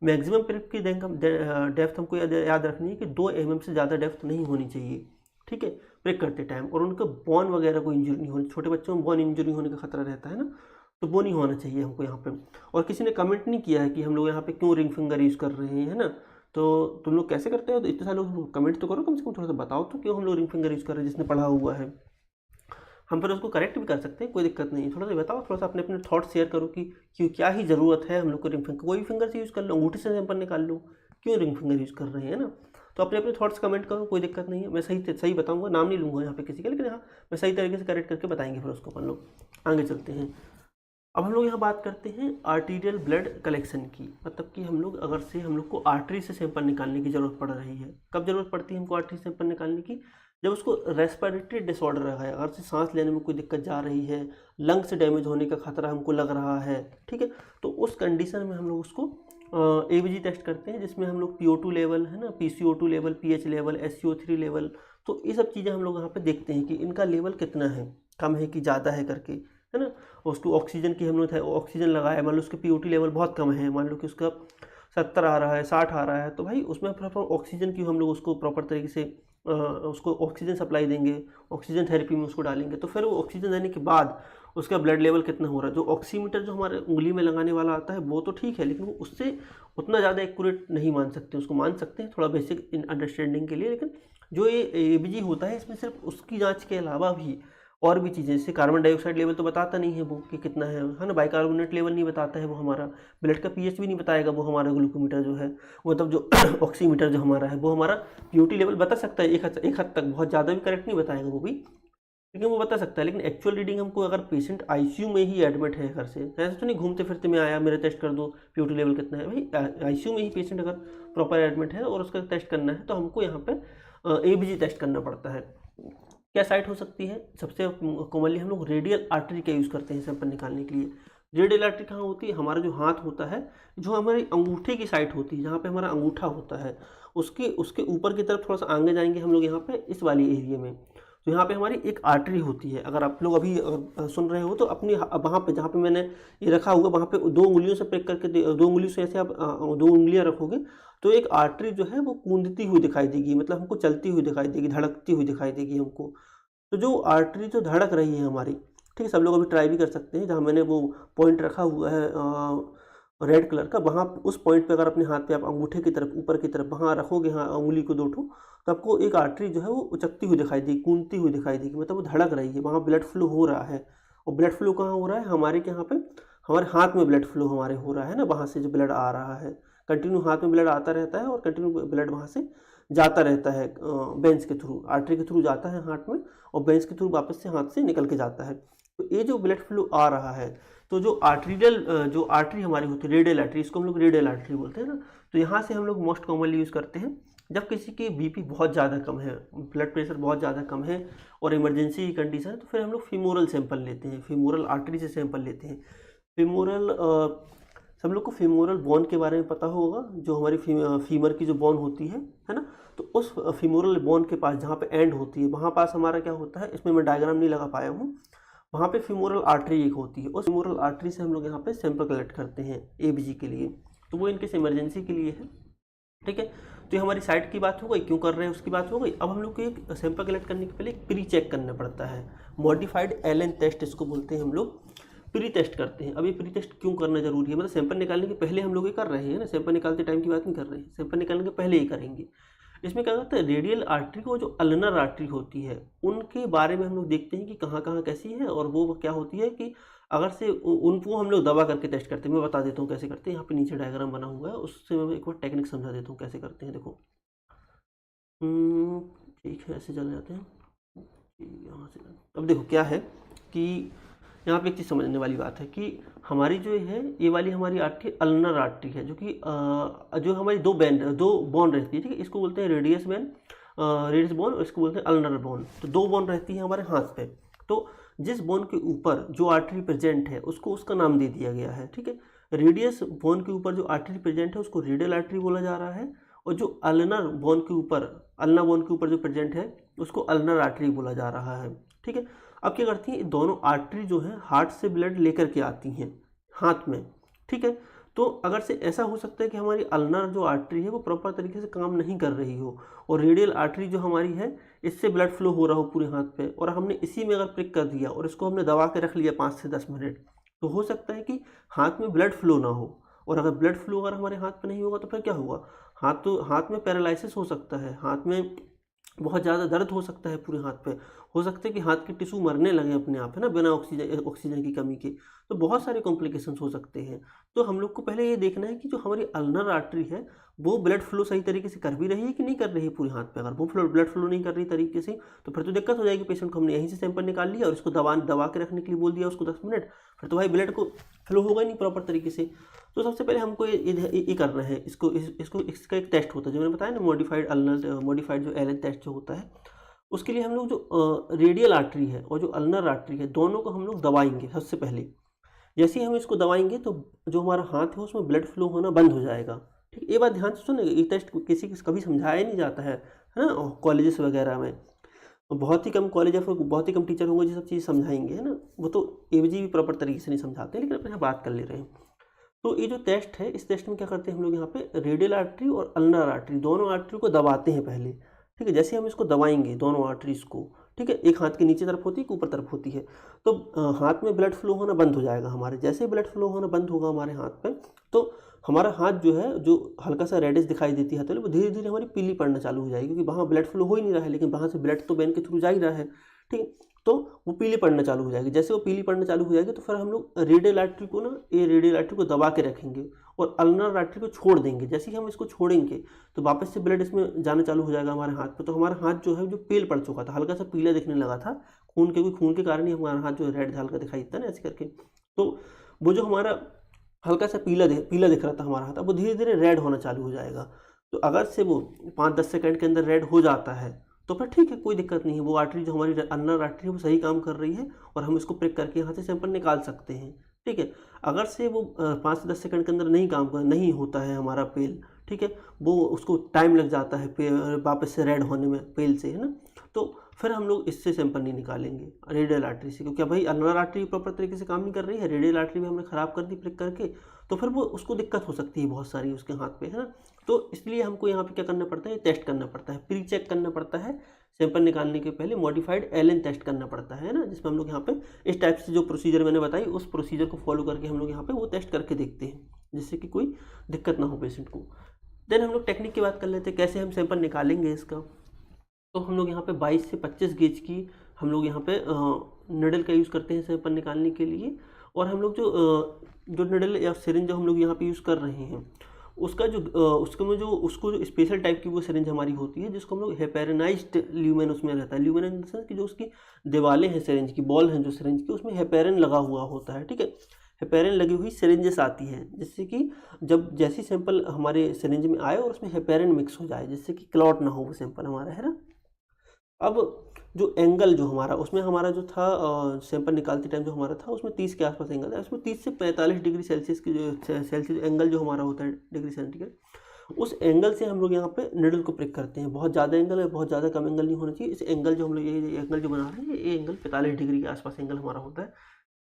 मैक्सिमम प्रिक की डेप्थ हमको याद रखनी है कि 2 mm से ज़्यादा डेप्थ नहीं होनी चाहिए, ठीक है, प्रिक करते टाइम। और उनका बोन वगैरह कोई इंजरी नहीं होनी, छोटे बच्चों में बोन इंजरी होने का खतरा रहता है ना, तो वो नहीं होना चाहिए हमको यहाँ पे। और किसी ने कमेंट नहीं किया है कि हम लोग यहाँ पे क्यों रिंग फिंगर यूज़ कर रहे हैं, है ना, तो तुम लोग कैसे करते हो, तो इतने सारे लोग कमेंट तो करो कम से कम, थोड़ा सा बताओ तो क्यों हम लोग रिंग फिंगर यूज़ कर रहे हैं, जिसने पढ़ा हुआ है। हम फिर उसको करेक्ट भी कर सकते हैं, कोई दिक्कत नहीं है। थोड़ा सा बताओ, थोड़ा सा अपने अपने थॉट शेयर करो कि क्यों, क्या ही ज़रूरत है हम लोग को रिंग फिंगर, कोई भी फिंगर से यूज़ कर लो, अंगूठे से सैंपल निकाल लो, क्यों रिंग फिंगर यूज़ कर रहे हैं ना। तो अपने अपने थॉट्स कमेंट करो, कोई दिक्कत नहीं है, मैं सही सही बताऊंगा, नाम नहीं लूँगा यहाँ पे किसी का, लेकिन हाँ मैं सही तरीके से करेक्ट करके बताएंगे, फिर उसको अपन लोग आगे चलते हैं। अब हम लोग यहाँ बात करते हैं आर्टीरियल ब्लड कलेक्शन की, मतलब कि हम लोग अगर से हम लोग को आर्टरी से सैंपल निकालने की ज़रूरत पड़ रही है। कब ज़रूरत पड़ती है हमको आर्टरी से सैंपल निकालने की? जब उसको रेस्पिरेटरी डिसऑर्डर है, अगर से सांस लेने में कोई दिक्कत जा रही है, लंग्स डैमेज होने का खतरा हमको लग रहा है, ठीक है, तो उस कंडीशन में हम लोग उसको ABG टेस्ट करते हैं, जिसमें हम लोग PO2 लेवल, है ना, PCO2 level, pH level, SCO3 level, तो ये सब चीज़ें हम लोग यहाँ पे देखते हैं कि इनका लेवल कितना है, कम है कि ज़्यादा है करके, है ना। उसको ऑक्सीजन की हम लोग ऑक्सीजन लगाया, मान लो उसके PO2 लेवल बहुत कम है, मान लो कि उसका 70 आ रहा है, 60 आ रहा है, तो भाई उसमें प्रॉपर ऑक्सीजन की हम लोग उसको प्रॉपर तरीके से उसको ऑक्सीजन सप्लाई देंगे, ऑक्सीजन थेरेपी में उसको डालेंगे, तो फिर वो ऑक्सीजन देने के बाद उसका ब्लड लेवल कितना हो रहा है। जो ऑक्सीमीटर जो हमारे उंगली में लगाने वाला आता है वो तो ठीक है, लेकिन वो उससे उतना ज़्यादा एक्यूरेट नहीं मान सकते, उसको मान सकते हैं थोड़ा बेसिक इन अंडरस्टैंडिंग के लिए, लेकिन जो ये एबीजी होता है इसमें सिर्फ उसकी जांच के अलावा भी और भी चीज़ें, जैसे कार्बन डाइऑक्साइड लेवल तो बताता नहीं है वो कि कितना है ना, बाइकार्बोनेट लेवल नहीं बताता है वो हमारा, ब्लड का पीएच भी नहीं बताएगा वो हमारा, ग्लूकोमीटर जो है मतलब जो ऑक्सीमीटर जो हमारा है वो हमारा पीओटी लेवल बता सकता है एक हद तक, बहुत ज़्यादा भी करेक्ट नहीं बताएगा वो भी, लेकिन वो बता सकता है। लेकिन एक्चुअल रीडिंग हमको अगर पेशेंट आईसीयू में ही एडमिट है घर से, ऐसे तो नहीं घूमते फिरते में आया मेरा टेस्ट कर दो पीओटी लेवल कितना है, भाई आईसीयू में ही पेशेंट अगर प्रॉपर एडमिट है और उसका टेस्ट करना है तो हमको यहाँ पे एबीजी टेस्ट करना पड़ता है। क्या साइट हो सकती है, सबसे कॉमनली हम लोग रेडियल आर्टरी का यूज़ करते हैं सैंपल निकालने के लिए। रेडियल आर्टरी कहाँ होती है, हमारा जो हाथ होता है, जो हमारी अंगूठे की साइट होती है, जहाँ पे हमारा अंगूठा होता है, उसके उसके ऊपर की तरफ थोड़ा सा आगे जाएंगे हम लोग यहाँ पे इस वाली एरिया में, तो यहाँ पे हमारी एक आर्टरी होती है। अगर आप लोग अभी सुन रहे हो तो अपनी वहाँ पे जहाँ पे मैंने ये रखा हुआ वहाँ पे 2 उंगलियों से प्रेक करके 2 उंगलियों से ऐसे आप 2 उंगलियाँ रखोगे तो एक आर्टरी जो है वो कूदती हुई दिखाई देगी, मतलब हमको चलती हुई दिखाई देगी, धड़कती हुई दिखाई देगी हमको। तो जो आर्टरी जो धड़क रही है हमारी, ठीक है, सब लोग अभी ट्राई भी कर सकते हैं, जहाँ मैंने वो पॉइंट रखा हुआ है रेड कलर का, वहाँ उस पॉइंट पे अगर अपने हाथ पे आप अंगूठे की तरफ ऊपर की तरफ वहाँ रखोगे, हाँ उंगली को 2 ठो, तो आपको एक आर्टरी जो है वो उचकती हुई दिखाई देगी, कूदती हुई दिखाई देगी, मतलब वो धड़क रही है, वहाँ ब्लड फ्लो हो रहा है। और ब्लड फ्लो कहाँ हो रहा है, हमारे के यहाँ पे हमारे हाथ में ब्लड फ्लो हमारे हो रहा है ना, वहाँ से जो ब्लड आ रहा है, कंटिन्यू हाथ में ब्लड आता रहता है और कंटिन्यू ब्लड वहाँ से जाता रहता है, वेंस के थ्रू, आर्टरी के थ्रू जाता है हाथ में और वेंस के थ्रू वापस से हाथ से निकल के जाता है। तो ये जो ब्लड फ्लो आ रहा है, तो जो जो आर्टरी हमारी होती है रेडियल आर्टरी, इसको हम लोग रेडियल आर्टरी बोलते हैं ना, तो यहाँ से हम लोग मोस्ट कॉमनली यूज़ करते हैं जब किसी की बीपी बहुत ज़्यादा कम है, ब्लड प्रेशर बहुत ज़्यादा कम है और इमरजेंसी की कंडीशन है, तो फिर हम लोग फीमोरल सैंपल लेते हैं, फीमोरल आर्टरी से सैंपल लेते हैं। फीमोरल सब लोग को फीमोरल बोन के बारे में पता होगा, जो हमारी फीमर की जो बोन होती है ना, तो उस फीमोरल बोन के पास जहाँ पे एंड होती है वहाँ पास हमारा क्या होता है, इसमें मैं डायग्राम नहीं लगा पाया हूँ, वहाँ पे फीमोरल आर्टरी एक होती है, उस फीमोरल आर्टरी से हम लोग यहाँ पे सैंपल कलेक्ट करते हैं एबीजी के लिए, तो वो इनके इमरजेंसी के लिए है, ठीक है। तो ये हमारी साइट की बात हो गई, क्यों कर रहे हैं उसकी बात हो गई। अब हम लोग को एक सैंपल कलेक्ट करने के पहले एक प्री चेक करना पड़ता है, मॉडिफाइड एलन टेस्ट इसको बोलते हैं हम लोग, प्री टेस्ट करते हैं। अब ये प्री टेस्ट क्यों करना जरूरी है, मतलब सैंपल निकालने के पहले हम लोग ये कर रहे हैं ना, सैंपल निकालते टाइम की बात नहीं कर रहे हैं, सैंपल निकालने के पहले ही करेंगे। इसमें क्या करता है, रेडियल आर्टरी को जो अल्नर आर्टरी होती है उनके बारे में हम लोग देखते हैं कि कहाँ कहाँ कैसी है, और वो क्या होती है कि अगर से उनको हम लोग दबा करके टेस्ट करते हैं। मैं बता देता हूँ कैसे करते हैं, यहाँ पे नीचे डायग्राम बना हुआ है, उससे मैं एक बार टेक्निक समझा देता हूँ कैसे करते हैं। देखो ठीक है, ऐसे चल जाते हैं यहाँ से। अब देखो क्या है कि यहाँ पे एक चीज़ समझने वाली बात है कि हमारी जो है ये वाली हमारी आर्टरी अल्नर आर्टरी है, जो कि जो हमारी दो बोन रहती है, ठीक है, इसको बोलते हैं रेडियस बोन और इसको बोलते हैं अल्नर बोन। तो 2 बोन रहती है हमारे हाथ पे, तो जिस बोन के ऊपर जो आर्टरी प्रेजेंट है उसको उसका नाम दे दिया गया है, ठीक है। रेडियस बोन के ऊपर जो आर्टरी प्रेजेंट है उसको रेडियल आर्टरी बोला जा रहा है, और जो अल्ना बोन के ऊपर जो प्रेजेंट है उसको अल्नर आर्टरी बोला जा रहा है, ठीक है। अब क्या करती हैं, दोनों आर्टरी जो है हार्ट से ब्लड लेकर के आती हैं हाथ में, ठीक है। तो अगर से ऐसा हो सकता है कि हमारी अल्नर जो आर्टरी है वो प्रॉपर तरीके से काम नहीं कर रही हो, और रेडियल आर्टरी जो हमारी है इससे ब्लड फ्लो हो रहा हो पूरे हाथ पे, और हमने इसी में अगर प्रिक कर दिया और इसको हमने दबा के रख लिया 5 से 10 मिनट, तो हो सकता है कि हाथ में ब्लड फ्लो ना हो, और अगर ब्लड फ्लो अगर हमारे हाथ पे नहीं होगा तो फिर क्या होगा, हाथ में पैरालिसिस हो सकता है, हाथ में बहुत ज़्यादा दर्द हो सकता है पूरे हाथ पे, हो सकता है कि हाथ के टिश्यू मरने लगे अपने आप, है ना, बिना ऑक्सीजन की कमी के। तो बहुत सारे कॉम्प्लिकेशंस हो सकते हैं। तो हम लोग को पहले ये देखना है कि जो हमारी अल्नर आर्टरी है वो ब्लड फ्लो सही तरीके से कर भी रही है कि नहीं कर रही है पूरे हाथ पे। अगर वो ब्लड फ्लो नहीं कर रही तरीके से तो फिर तो दिक्कत हो जाएगी पेशेंट को। हमने यहीं से सैंपल निकाल लिया और इसको दबा के रखने के लिए बोल दिया उसको 10 मिनट, फिर तो भाई ब्लड को फ्लो होगा ही नहीं प्रॉपर तरीके से। तो सबसे पहले हमको ये करना है, इसका एक टेस्ट होता है जो मैंने बताया ना, मॉडिफाइड जो एलन टेस्ट जो होता है, उसके लिए हम लोग जो रेडियल आर्टरी है और जो अल्नर आर्टरी है दोनों को हम लोग दबाएंगे। सबसे पहले जैसे ही हम इसको दबाएंगे तो जो हमारा हाथ है उसमें ब्लड फ्लो होना बंद हो जाएगा, ठीक। ये बात ध्यान से सुने, ये टेस्ट किसी कभी समझाया नहीं जाता है ना, कॉलेजेस वगैरह में बहुत ही कम कॉलेज या फिर बहुत ही कम टीचर होंगे जो सब चीज़ समझाएंगे, है ना, वो तो एबीजी भी प्रॉपर तरीके से नहीं समझाते, लेकिन अपने यहाँ बात कर ले रहे हैं। तो ये जो टेस्ट है, इस टेस्ट में क्या करते हैं हम लोग, यहाँ पे रेडियल आर्टरी और अल्नर आर्टरी दोनों आर्टरी को दबाते हैं पहले, ठीक है। जैसे हम इसको दबाएंगे दोनों आर्टरीज को, ठीक है, एक हाथ के नीचे तरफ होती है, एक ऊपर तरफ होती है, तो हाथ में ब्लड फ्लो होना बंद हो जाएगा हमारे। जैसे ब्लड फ्लो होना बंद होगा हमारे हाथ पे, तो हमारा हाथ जो है, जो हल्का सा रेडिश दिखाई देती है हथेली, वो धीरे धीरे हमारी पीली पड़ना चालू हो जाएगी, क्योंकि वहाँ ब्लड फ्लो हो ही नहीं रहा है, लेकिन वहाँ से ब्लड तो वेन के थ्रू जा ही रहा है, ठीक है। तो वो पीली पड़ना चालू हो जाएगी। जैसे वो पीली पड़ना चालू हो जाएगी तो फिर हम लोग रेडियल आर्टरी को ना, ये रेडियल आर्टरी को दबा के रखेंगे और अल्नर आर्टरी को छोड़ देंगे। जैसे ही हम इसको छोड़ेंगे तो वापस से ब्लड इसमें जाना चालू हो जाएगा हमारे हाथ पे। तो हमारा हाथ जो है, जो पेल पड़ चुका था, हल्का सा पीला दिखने लगा था खून के, क्योंकि खून के कारण ही हमारा हाथ जो रेड हल्का दिखाई देता है ना, ऐसे करके। तो वो जो हमारा हल्का सा पीला दिख रहा था हमारा हाथ, अब वो धीरे धीरे रेड होना चालू हो जाएगा। तो अगर से वो 5-10 सेकंड के अंदर रेड हो जाता है तो फिर ठीक है, कोई दिक्कत नहीं है। वो आर्टरी जो हमारी अल्नर आर्टरी है वो सही काम कर रही है और हम इसको प्रिक करके यहाँ से सैंपल निकाल सकते हैं, ठीक है। अगर से वो 5 से 10 सेकंड के अंदर नहीं होता है हमारा पेल, ठीक है, वो उसको टाइम लग जाता है वापस से रेड होने में पेल से, है ना, तो फिर हम लोग इससे सैंपल नहीं निकालेंगे रेडियल आर्टरी से, क्योंकि भाई अल्नर आर्टरी प्रॉपर तरीके से काम नहीं कर रही है, रेडियल आर्टरी भी हमने ख़राब कर दी प्रिक करके, तो फिर वो उसको दिक्कत हो सकती है बहुत सारी उसके हाथ पे, है ना। तो इसलिए हमको यहाँ पे क्या करना पड़ता है, टेस्ट करना पड़ता है, प्री चेक करना पड़ता है सैंपल निकालने के पहले, मॉडिफाइड एलन टेस्ट करना पड़ता है ना, जिसमें हम लोग यहाँ पे इस टाइप से जो प्रोसीजर मैंने बताई उस प्रोसीजर को फॉलो करके हम लोग यहाँ पे वो टेस्ट करके देखते हैं, जिससे कि कोई दिक्कत ना हो पेशेंट को। देन हम लोग टेक्निक की बात कर लेते हैं, कैसे हम सैंपल निकालेंगे इसका। तो हम लोग यहाँ पे 22 से 25 गेज की हम लोग यहाँ पे निडल का यूज़ करते हैं सैंपल निकालने के लिए। और हम लोग जो निडल या सिरिंज जो हम लोग यहाँ पे यूज़ कर रहे हैं, उसका जो उसको जो स्पेशल टाइप की वो सिरिंज हमारी होती है, जिसको हम लोग हेपेरिनाइज्ड ल्यूमेन उसमें रहता है। ल्यूमेन इन द सेंस कि जो उसकी दीवारें हैं सिरिंज की, बॉल हैं जो सिरिंज की, उसमें हेपेरिन लगा हुआ होता है, ठीक है। हेपेरिन लगी हुई सिरिंजेस आती हैं, जिससे कि जब जैसी सैंपल हमारे सिरिंज में आए और उसमें हेपेरिन मिक्स हो जाए, जिससे कि क्लॉट ना हो वो सैंपल हमारा, है ना। अब जो एंगल जो हमारा उसमें हमारा जो था सैंपल निकालते टाइम जो हमारा था, उसमें 30 के आसपास एंगल है। उसमें 30 से 45 डिग्री सेल्सियस की जो सेल्सियस एंगल जो हमारा होता है डिग्री सेंटीग्रेड, उस एंगल से हम लोग यहाँ पे निडल को प्रिक करते हैं। बहुत ज़्यादा एंगल है, बहुत ज़्यादा कम एंगल नहीं होना चाहिए। इस एंगल जो हम लोग ये एंगल जो बना रहे हैं, ये एंगल 45 डिग्री के आसपास एंगल हमारा होता है।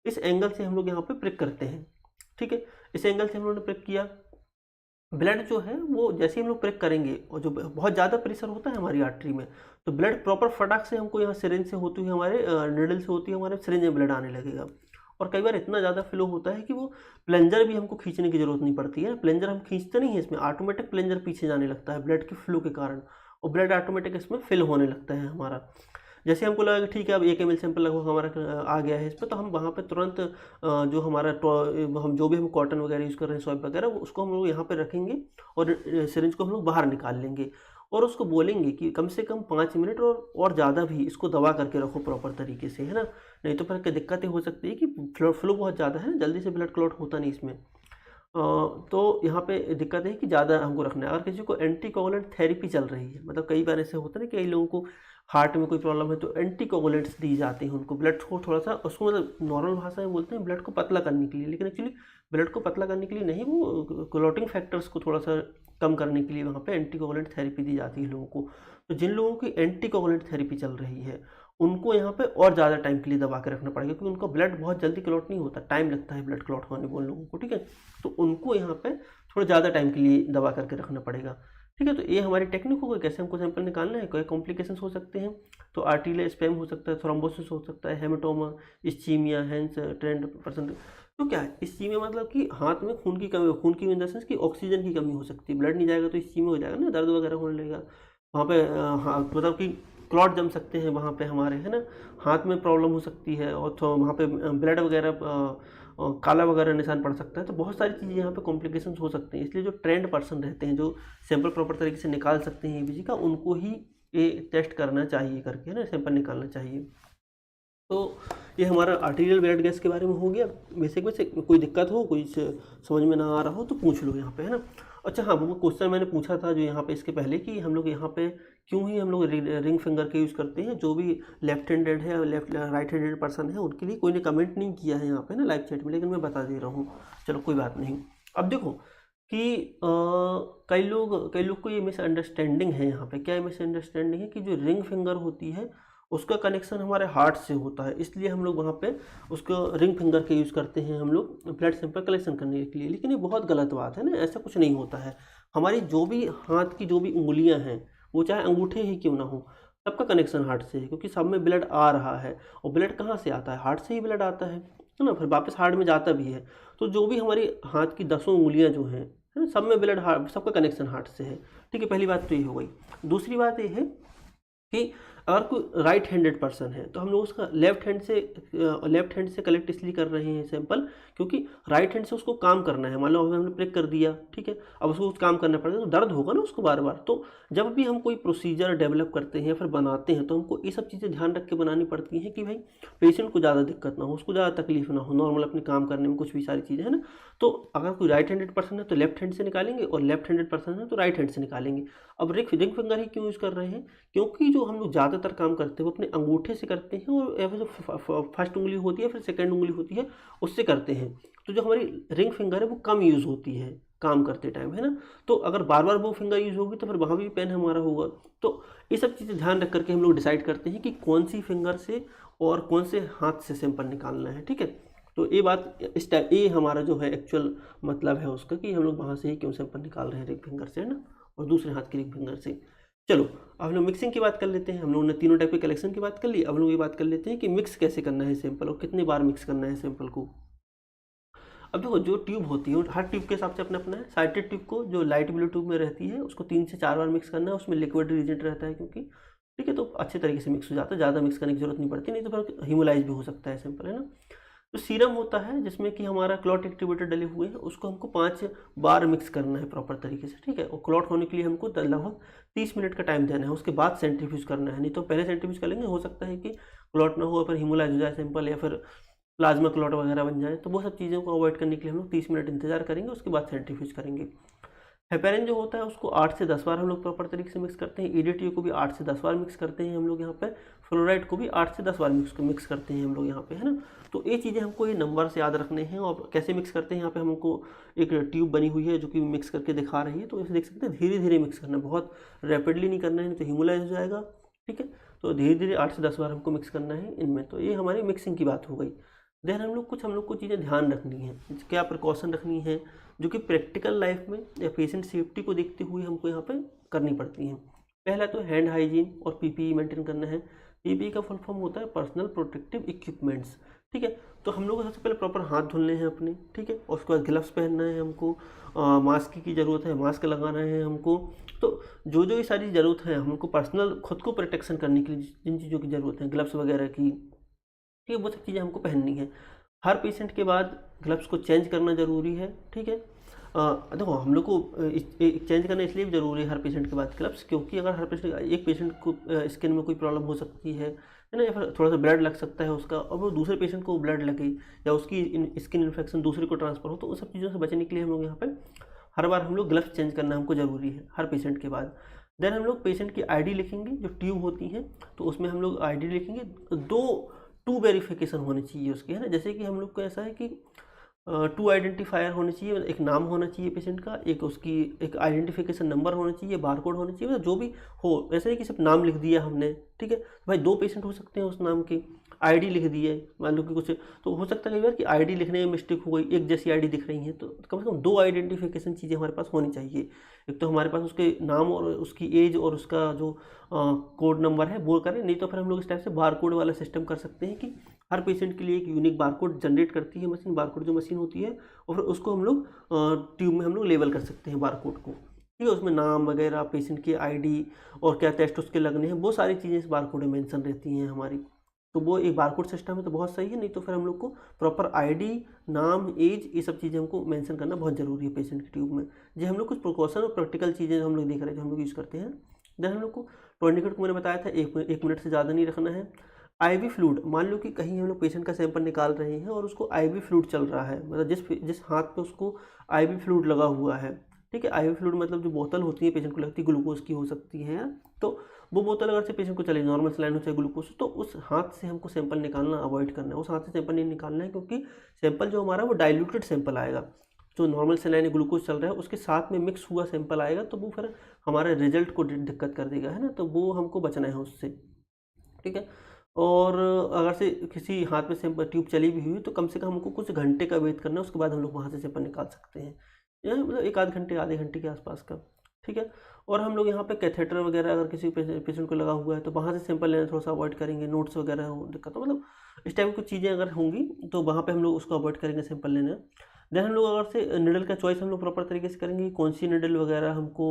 इस एंगल से हम लोग यहाँ पे प्रिक करते हैं, ठीक है। इस एंगल से हम लोगों ने प्रिक किया। ब्लड जो है वो जैसे ही हम लोग प्रेक करेंगे, और जो बहुत ज़्यादा प्रेशर होता है हमारी आर्टरी में, तो ब्लड प्रॉपर फटाक से हमको यहाँ सिरिंज से होती है, हमारे निडल से होती है, हमारे सिरिंज में ब्लड आने लगेगा। और कई बार इतना ज़्यादा फ्लो होता है कि वो प्लेंजर भी हमको खींचने की ज़रूरत नहीं पड़ती है। प्लेंजर हम खींचते नहीं है इसमें, ऑटोमेटिक प्लेंजर पीछे जाने लगता है ब्लड के फ्लो के कारण, और ब्लड ऑटोमेटिक इसमें फिल होने लगता है हमारा। जैसे हमको लगा कि ठीक है अब 1 ml सैंपल लगभग हमारा आ गया है इस पर, तो हम वहाँ पे तुरंत जो हमारा हम जो भी हम कॉटन वगैरह यूज़ कर रहे हैं, स्वाब वगैरह, उसको हम लोग यहाँ पे रखेंगे और सिरिंज को हम लोग बाहर निकाल लेंगे और उसको बोलेंगे कि कम से कम 5 मिनट और ज़्यादा भी इसको दबा करके रखो प्रॉपर तरीके से, है ना। नहीं तो फिर क्या दिक्कतें हो सकती है कि फ्लो बहुत ज़्यादा है, जल्दी से ब्लड क्लॉट होता नहीं इसमें। तो यहाँ पे दिक्कत है कि ज़्यादा हमको रखना है। अगर किसी को एंटीकोगुलेंट थेरेपी चल रही है, मतलब कई बार ऐसे होता है ना कि कई लोगों को हार्ट में कोई प्रॉब्लम है तो एंटीकोगुलेंट्स दी जाती हैं उनको, ब्लड को थोड़ा सा उसको, मतलब नॉर्मल भाषा में बोलते हैं ब्लड को पतला करने के लिए, लेकिन एक्चुअली ब्लड को पतला करने के लिए नहीं, वो क्लॉटिंग फैक्टर्स को थोड़ा सा कम करने के लिए वहाँ पे एंटीकोगुलेंट थेरेपी दी जाती है लोगों को। तो जिन लोगों की एंटीकोगुलेंट थेरेपी चल रही है उनको यहाँ पे और ज़्यादा टाइम के लिए दबा के रखना पड़ेगा, क्योंकि उनका ब्लड बहुत जल्दी क्लॉट नहीं होता, टाइम लगता है ब्लड क्लॉट होने में उन लोगों को, ठीक है। तो उनको यहाँ पे थोड़ा ज़्यादा टाइम के लिए दबा करके रखना पड़ेगा, ठीक है। तो ये हमारी टेक्निक हो गई, कैसे हमको सैंपल निकालना है। कोई कॉम्प्लिकेशंस हो सकते हैं तो आर्टीरियल स्पैम हो सकता है, थ्रोम्बोसिस हो सकता है, haematoma, ischaemia, hence trend percent. तो क्या है इस्चीमिया, मतलब कि हाथ में खून की कमी, खून की इन द सेंस कि ऑक्सीजन की कमी हो सकती है, ब्लड नहीं जाएगा तो इस्चीमिया हो जाएगा ना, दर्द वगैरह होने लगेगा वहाँ पे। हाँ, मतलब कि क्लॉट जम सकते हैं वहाँ पे हमारे, है ना, हाथ में प्रॉब्लम हो सकती है, और तो वहाँ पे ब्लड वगैरह काला वगैरह निशान पड़ सकता है। तो बहुत सारी चीज़ें यहाँ पे कॉम्प्लिकेशंस हो सकते हैं, इसलिए जो ट्रेंड पर्सन रहते हैं, जो सैंपल प्रॉपर तरीके से निकाल सकते हैं ईबीजी का, उनको ही ये टेस्ट करना चाहिए करके, है ना, सैंपल निकालना चाहिए। तो ये हमारा आर्टीरियल ब्लड गैस के बारे में हो गया। बेसिक में कोई दिक्कत हो, कोई समझ में ना आ रहा हो तो पूछ लो यहाँ पे, है ना। अच्छा हाँ, वो क्वेश्चन मैंने पूछा था जो यहाँ पे इसके पहले कि हम लोग यहाँ पे क्यों ही हम लोग रिंग फिंगर के यूज़ करते हैं, जो भी लेफ्ट हैंडेड है, राइट हैंडेड पर्सन है, उनके लिए कोई ने कमेंट नहीं किया है यहाँ पे ना लाइव चैट में, लेकिन मैं बता दे रहा हूँ, चलो कोई बात नहीं। अब देखो कि कई लोग को ये मिसअंडरस्टैंडिंग है यहाँ पे। क्या मिसअंडरस्टैंडिंग है कि जो रिंग फिंगर होती है उसका कनेक्शन हमारे हार्ट से होता है, इसलिए हम लोग वहाँ पे उसको रिंग फिंगर के यूज़ करते हैं हम लोग ब्लड सैंपल कलेक्शन करने के लिए। लेकिन ये बहुत गलत बात है ना, ऐसा कुछ नहीं होता है। हमारी जो भी हाथ की जो भी उंगलियाँ हैं, वो चाहे अंगूठे ही क्यों ना हो, सबका कनेक्शन हार्ट से है, क्योंकि सब में ब्लड आ रहा है। और ब्लड कहाँ से आता है, हार्ट से ही ब्लड आता है ना, फिर वापस हार्ट में जाता भी है। तो जो भी हमारी हाथ की 10 उंगलियाँ जो हैं, है ना, सब में ब्लड हार्ट, सबका कनेक्शन हार्ट से है। ठीक है, पहली बात तो ये हो गई। दूसरी बात ये है कि अगर कोई राइट हैंडेड पर्सन है तो हम लोग उसका लेफ्ट हैंड से कलेक्ट इसलिए कर रहे हैं सैंपल, क्योंकि राइट हैंड से उसको काम करना है। मान लो हमने प्रेक कर दिया, ठीक है, अब उसको कुछ काम करना पड़ेगा तो दर्द होगा ना उसको बार बार। तो जब भी हम कोई प्रोसीजर डेवलप करते हैं फिर बनाते हैं तो हमको ये सब चीज़ें ध्यान रख के बनानी पड़ती हैं कि भाई पेशेंट को ज़्यादा दिक्कत ना हो, उसको ज़्यादा तकलीफ ना हो, नॉर्मल अपने काम करने में कुछ भी सारी चीज़ें है ना। तो अगर कोई राइट हैंडेड पर्सन है तो लेफ्ट हैंड से निकालेंगे, और लेफ्ट हैंडेड पर्सन है तो राइट हैंड से निकालेंगे। अब रिंग फिंगर ही क्यों यूज़ कर रहे हैं, क्योंकि जो हम लोग ज़्यादातर काम करते हैं वो अपने अंगूठे से करते हैं, और या फिर जो फर्स्ट उंगली होती है फिर सेकंड उंगली होती है उससे करते हैं। तो जो हमारी रिंग फिंगर है वो कम यूज़ होती है काम करते टाइम, है ना। तो अगर बार बार वो फिंगर यूज़ होगी तो फिर वहाँ भी पेन हमारा होगा। तो ये सब चीज़ें ध्यान रख करके हम लोग डिसाइड करते हैं कि कौन सी फिंगर से और कौन से हाथ से सैंपल निकालना है। ठीक है, तो ये बात इस टाइप, ये हमारा जो है एक्चुअल मतलब है उसका कि हम लोग वहाँ से ही क्यों सैंपल निकाल रहे हैं रिंग फिंगर से, है ना, और दूसरे हाथ की रिंग फिंगर से। चलो अब हम लोग मिक्सिंग की बात कर लेते हैं। हम लोगों ने तीनों टाइप के कलेक्शन की बात कर ली, अब हम लोग ये बात कर लेते हैं कि मिक्स कैसे करना है सैंपल और कितनी बार मिक्स करना है सैंपल को। अब देखो, जो ट्यूब होती है हर ट्यूब के हिसाब से अपना अपना है। साइटेड ट्यूब को, जो लाइट ब्लू ट्यूब में रहती है, उसको 3 से 4 बार मिक्स करना है, उसमें लिक्विड रीजेंट रहता है क्योंकि, ठीक है, तो अच्छे तरीके से मिक्स हो जाता है, ज़्यादा मिक्स करने की जरूरत नहीं पड़ती, नहीं तो फिर हीमोलाइज भी हो सकता है सैंपल, है ना। जो सीरम होता है जिसमें कि हमारा क्लॉट एक्टिवेटर डले हुए हैं, उसको हमको 5 बार मिक्स करना है प्रॉपर तरीके से, ठीक है। और क्लॉट होने के लिए हमको लगभग 30 मिनट का टाइम देना है, उसके बाद सेंट्रीफ्यूज करना है। नहीं तो पहले सेंट्रीफ्यूज कर लेंगे, हो सकता है कि क्लॉट ना हो, फिर हीमोलाइज हो जाए सैंपल, या फिर प्लाज्मा क्लॉट वगैरह बन जाए। तो वो सब चीज़ों को अवॉइड करने के लिए हम लोग 30 मिनट इंतजार करेंगे, उसके बाद सेंट्रीफ्यूज करेंगे। हेपेरिन जो होता है उसको 8 से 10 बार हम लोग प्रॉपर तरीके से मिक्स करते हैं। ईडीटी को भी 8 से 10 बार मिक्स करते हैं हम लोग यहाँ पे। फ्लोराइड को भी 8 से 10 बार मिक्स करते हैं हम लोग यहाँ पे, है ना। तो ये चीज़ें हमको ये नंबर से याद रखने हैं। और कैसे मिक्स करते हैं, यहाँ पे हमको एक ट्यूब बनी हुई है जो कि मिक्स करके दिखा रही है। तो इसे देख सकते हैं, धीरे धीरे मिक्स करना है, बहुत रैपिडली नहीं करना है, नहीं तो हीमोलाइज हो जाएगा, ठीक है। तो धीरे धीरे 8 से 10 बार हमको मिक्स करना है इनमें। तो ये हमारी मिक्सिंग की बात हो गई। देन हम लोग को चीज़ें ध्यान रखनी है, क्या प्रिकॉशन रखनी है, जो कि प्रैक्टिकल लाइफ में या पेशेंट सेफ्टी को देखते हुए हमको यहाँ पे करनी पड़ती हैं। पहला तो हैंड हाइजीन और पीपीई मेंटेन करना है। पीपीई का फुल फॉर्म होता है पर्सनल प्रोटेक्टिव इक्विपमेंट्स, ठीक है। तो हम लोग को सबसे पहले प्रॉपर हाथ धुलने हैं अपने, ठीक है, और उसके बाद ग्लव्स पहनना है हमको, मास्क की ज़रूरत है, मास्क लगाना है हमको। तो जो जो ये सारी ज़रूरत है हमको पर्सनल खुद को प्रोटेक्शन करने के लिए जिन चीज़ों की ज़रूरत है, ग्लव्स वगैरह की, ठीक है, वो सब चीज़ें हमको पहननी है। हर पेशेंट के बाद ग्लव्स को चेंज करना ज़रूरी है, ठीक है। देखो हम लोग को चेंज करना इसलिए भी ज़रूरी है हर पेशेंट के बाद ग्लव्स, क्योंकि अगर हर पेशेंट, एक पेशेंट को स्किन में कोई प्रॉब्लम हो सकती है ना, या फिर थोड़ा सा ब्लड लग सकता है उसका, और वो दूसरे पेशेंट को ब्लड लगे, या उसकी स्किन इन्फेक्शन दूसरे को ट्रांसफर हो, तो उन सब चीज़ों से बचने के लिए हम लोग यहाँ पे हर बार हम लोग ग्लव्स चेंज करना हमको ज़रूरी है हर पेशेंट के बाद। देन हम लोग पेशेंट की आईडी लिखेंगे, जो ट्यूब होती है तो उसमें हम लोग आईडी लिखेंगे। टू वेरिफिकेशन होनी चाहिए उसकी, है ना। जैसे कि हम लोग को ऐसा है कि 2 आइडेंटिफायर होने चाहिए, एक नाम होना चाहिए पेशेंट का, एक उसकी एक आइडेंटिफिकेशन नंबर होना चाहिए, बारकोड होना चाहिए, मतलब जो भी हो। ऐसा नहीं कि सिर्फ नाम लिख दिया हमने, ठीक है, भाई 2 पेशेंट हो सकते हैं उस नाम की, आईडी लिख दी है, मान लो कि कुछ, तो हो सकता है कई बार कि आईडी लिखने में मिस्टेक हो गई, एक जैसी आईडी दिख रही है, तो कम से कम 2 आइडेंटिफिकेशन चीज़ें हमारे पास होनी चाहिए। एक तो हमारे पास उसके नाम और उसकी एज और उसका जो कोड नंबर है वो करें, नहीं तो फिर हम लोग इस टाइप से बारकोड वाला सिस्टम कर सकते हैं कि हर पेशेंट के लिए एक यूनिक बारकोड जनरेट करती है मशीन, बारकोड जो मशीन होती है, और फिर उसको हम लोग ट्यूब में हम लोग लेबल कर सकते हैं बारकोड को, ठीक है। उसमें नाम वगैरह, पेशेंट की आईडी और क्या टेस्ट उसके लगने हैं, वो सारी चीज़ें इस बारकोड में मेंशन रहती हैं हमारी। तो वो एक बारकोड सिस्टम है तो बहुत सही है, नहीं तो फिर हम लोग को प्रॉपर आईडी, नाम, एज, ये सब चीज़ें हमको मेंशन करना बहुत ज़रूरी है पेशेंट के ट्यूब में। जो हम लोग कुछ प्रिकॉशन और प्रैक्टिकल चीज़ें हम लोग देख रहे हैं जो हम लोग यूज़ करते हैं। देन हम लोग को टॉर्निकेट को मैंने बताया था, एक मिनट से ज़्यादा नहीं रखना है। आईवी फ्लूइड, मान लो कि कहीं हम लोग पेशेंट का सैंपल निकाल रहे हैं और उसको आईवी फ्लूइड चल रहा है, मतलब जिस हाथ पे उसको आईवी फ्लूइड लगा हुआ है, ठीक है। आईवी फ्लूइड मतलब जो बोतल होती है पेशेंट को लगती है, ग्लूकोज की हो सकती है, तो वो बोतल अगर से पेशेंट को चले, नॉर्मल सलाइन हो चाहे ग्लूकोज, तो उस हाथ से हमको सैंपल निकालना अवॉइड करना है। उस हाथ से सैंपल नहीं निकालना है, क्योंकि सैंपल जो हमारा वो डाइल्यूटेड सैंपल आएगा। जो नॉर्मल सलाइन ग्लूकोज चल रहा है उसके साथ में मिक्स हुआ सैंपल आएगा, तो वो फिर हमारे रिजल्ट को दिक्कत कर देगा, है ना। तो वो हमको बचना है उससे, ठीक है। और अगर से किसी हाथ में सैंपल ट्यूब चली भी हुई तो कम से कम हमको कुछ घंटे का वेट करना है, उसके बाद हम लोग वहाँ से सैंपल निकाल सकते हैं, या मतलब 1 आध घंटे, आधे घंटे के आसपास का, ठीक है। और हम लोग यहाँ पे कैथेटर वगैरह अगर किसी पेशेंट को लगा हुआ है तो वहाँ से सैंपल लेना थोड़ा सा अवॉइड करेंगे। नोट्स वगैरह हो दिक्कत, तो मतलब इस टाइप की कुछ चीज़ें अगर होंगी तो वहाँ पे हम लोग उसको अवॉइड करेंगे सैंपल लेना। देन हम लोग अगर से निडल का चॉइस हम लोग प्रॉपर तरीके से करेंगे, कौन सी निडल वगैरह हमको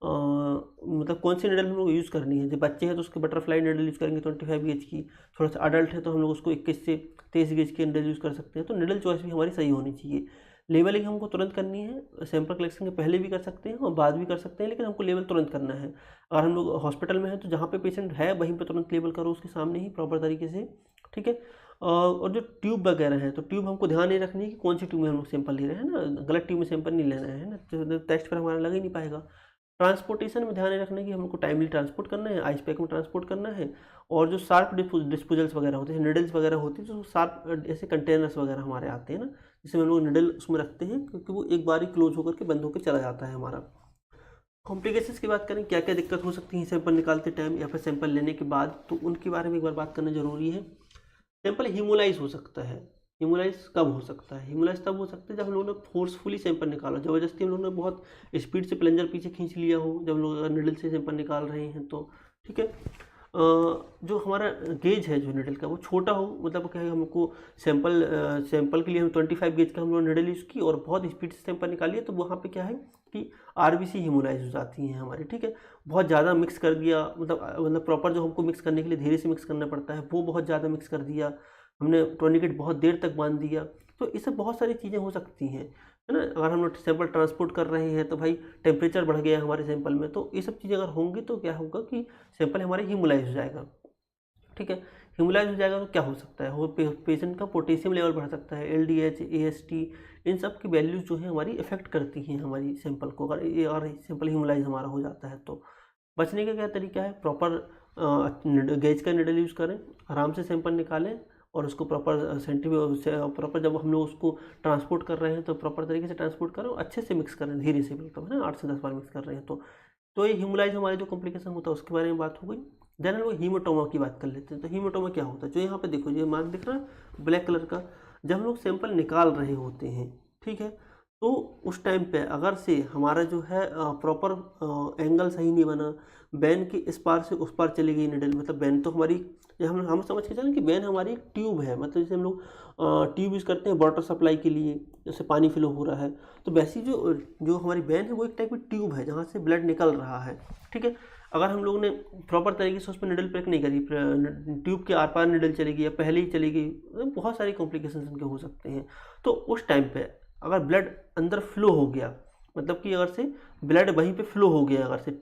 मतलब कौन सी निडल हम लोग यूज़ करनी है। जब बच्चे हैं तो उसके बटरफ्लाई निडल यूज़ करेंगे 25 गेज की, थोड़ा सा अडल्ट है तो हम लोग उसको 21 से 23 गेज की निडल यूज़ कर सकते हैं। तो निडल चॉइस भी हमारी सही होनी चाहिए। लेवलिंग हमको तुरंत करनी है, सैंपल कलेक्शन के पहले भी कर सकते हैं और बाद भी कर सकते हैं, लेकिन हमको लेवल तुरंत करना है। अगर हम लोग हॉस्पिटल में हैं तो जहाँ पे पेशेंट है वहीं पे तुरंत लेवल करो उसके सामने ही प्रॉपर तरीके से, ठीक है। और जो ट्यूब वगैरह है तो ट्यूब हमको ध्यान नहीं रखनी है कि कौन सी ट्यूब में हम लोग सैंपल ले रहे हैं ना, गलत ट्यूब में सैंपल नहीं लेना है ना, तो टेस्ट पर हमारा लग ही नहीं पाएगा। ट्रांसपोर्टेशन में ध्यान रखना है कि हमको टाइमली ट्रांसपोर्ट करना है, आइस पैक में ट्रांसपोर्ट करना है। और जो शार्प डिस्पोजल्स वगैरह होते हैं, निडल्स वगैरह होती है, जो शार्प ऐसे कंटेनर्स वगैरह हमारे आते हैं ना, जिसमें हम लोग निडल उसमें रखते हैं, क्योंकि वो एक बार ही क्लोज होकर के बंद होकर चला जाता है हमारा। कॉम्प्लिकेशंस की बात करें, क्या क्या दिक्कत हो सकती है सैंपल निकालते टाइम या फिर सैंपल लेने के बाद, तो उनके बारे में एक बार बात करना जरूरी है। सैंपल हीमोलाइज हो सकता है। हीमोलाइज कब हो सकता है? हीमोलाइज तब हो सकता है जब हम लोगों ने फोर्सफुली सैंपल निकाला, ज़बरदस्ती हम लोगों ने बहुत स्पीड से प्लंजर पीछे खींच लिया हो, जब हम लोग निडल से सैंपल निकाल रहे हैं तो, ठीक है। जो हमारा गेज है जो निडल का वो छोटा हो, मतलब क्या है, हमको सैंपल के लिए हम 25 गेज का हम लोग निडल यूज़ की और बहुत स्पीड से सैंपल निकालिए, तो वहाँ पे क्या है कि आरबीसी हीमोलाइज हो जाती हैं हमारी, ठीक है। बहुत ज़्यादा मिक्स कर दिया, मतलब प्रॉपर जो हमको मिक्स करने के लिए धीरे से मिक्स करना पड़ता है, वो बहुत ज़्यादा मिक्स कर दिया हमने, टोर्निकेट बहुत देर तक बांध दिया, तो इससे बहुत सारी चीज़ें हो सकती हैं, है ना। अगर हम लोग सैंपल ट्रांसपोर्ट कर रहे हैं तो भाई टेम्परेचर बढ़ गया हमारे सैंपल में, तो ये सब चीज़ें अगर होंगी तो क्या होगा कि सैंपल हमारे हीमोलाइज हो जाएगा, ठीक है। हीमोलाइज हो जाएगा तो क्या हो सकता है, वो पेशेंट का पोटेशियम लेवल बढ़ सकता है, LDH, AST, इन सब की वैल्यूज जो है हमारी इफेक्ट करती हैं हमारी सैंपल को, अगर सैंपल हीमोलाइज हमारा हो जाता है तो। बचने का क्या तरीका है? प्रॉपर गेज का निडल यूज़ करें, आराम से सैंपल निकालें और उसको प्रॉपर प्रॉपर जब हम लोग उसको ट्रांसपोर्ट कर रहे हैं तो प्रॉपर तरीके से ट्रांसपोर्ट करें, अच्छे से मिक्स करें, धीरे से, मतलब है ना, 8 से 10 बार मिक्स कर रहे हैं तो ये हीमोलाइज हमारे जो कॉम्प्लिकेशन होता है उसके बारे में बात हो गई। देन हम लोग हीमोटोमा की बात कर लेते हैं। तो हीमोटोमा क्या होता है? जो यहाँ पे देखो, ये मार्क दिख रहा है ब्लैक कलर का, जब हम लोग सैंपल निकाल रहे होते हैं, ठीक है, तो उस टाइम पे अगर से हमारा जो है प्रॉपर एंगल सही नहीं बना, बैन के इस पार से उस पार चली गई निडल, मतलब बैन तो हमारी, ये हम समझ के चलें कि बैन हमारी एक ट्यूब है, मतलब जैसे हम लोग ट्यूब यूज़ करते हैं वाटर सप्लाई के लिए, जैसे पानी फ्लो हो रहा है, तो वैसी जो जो हमारी बैन है वो एक टाइप की ट्यूब है जहाँ से ब्लड निकल रहा है, ठीक है। अगर हम लोगों ने प्रॉपर तरीके से उस पर निडल पैक नहीं करी, ट्यूब के आर पार निडल चली गई या पहले ही चली गई, बहुत सारी कॉम्प्लिकेशंस इनके हो सकते हैं। तो उस टाइम पे अगर ब्लड अंदर फ्लो हो गया, मतलब कि अगर से ब्लड वहीं पे फ्लो हो गया, अगर से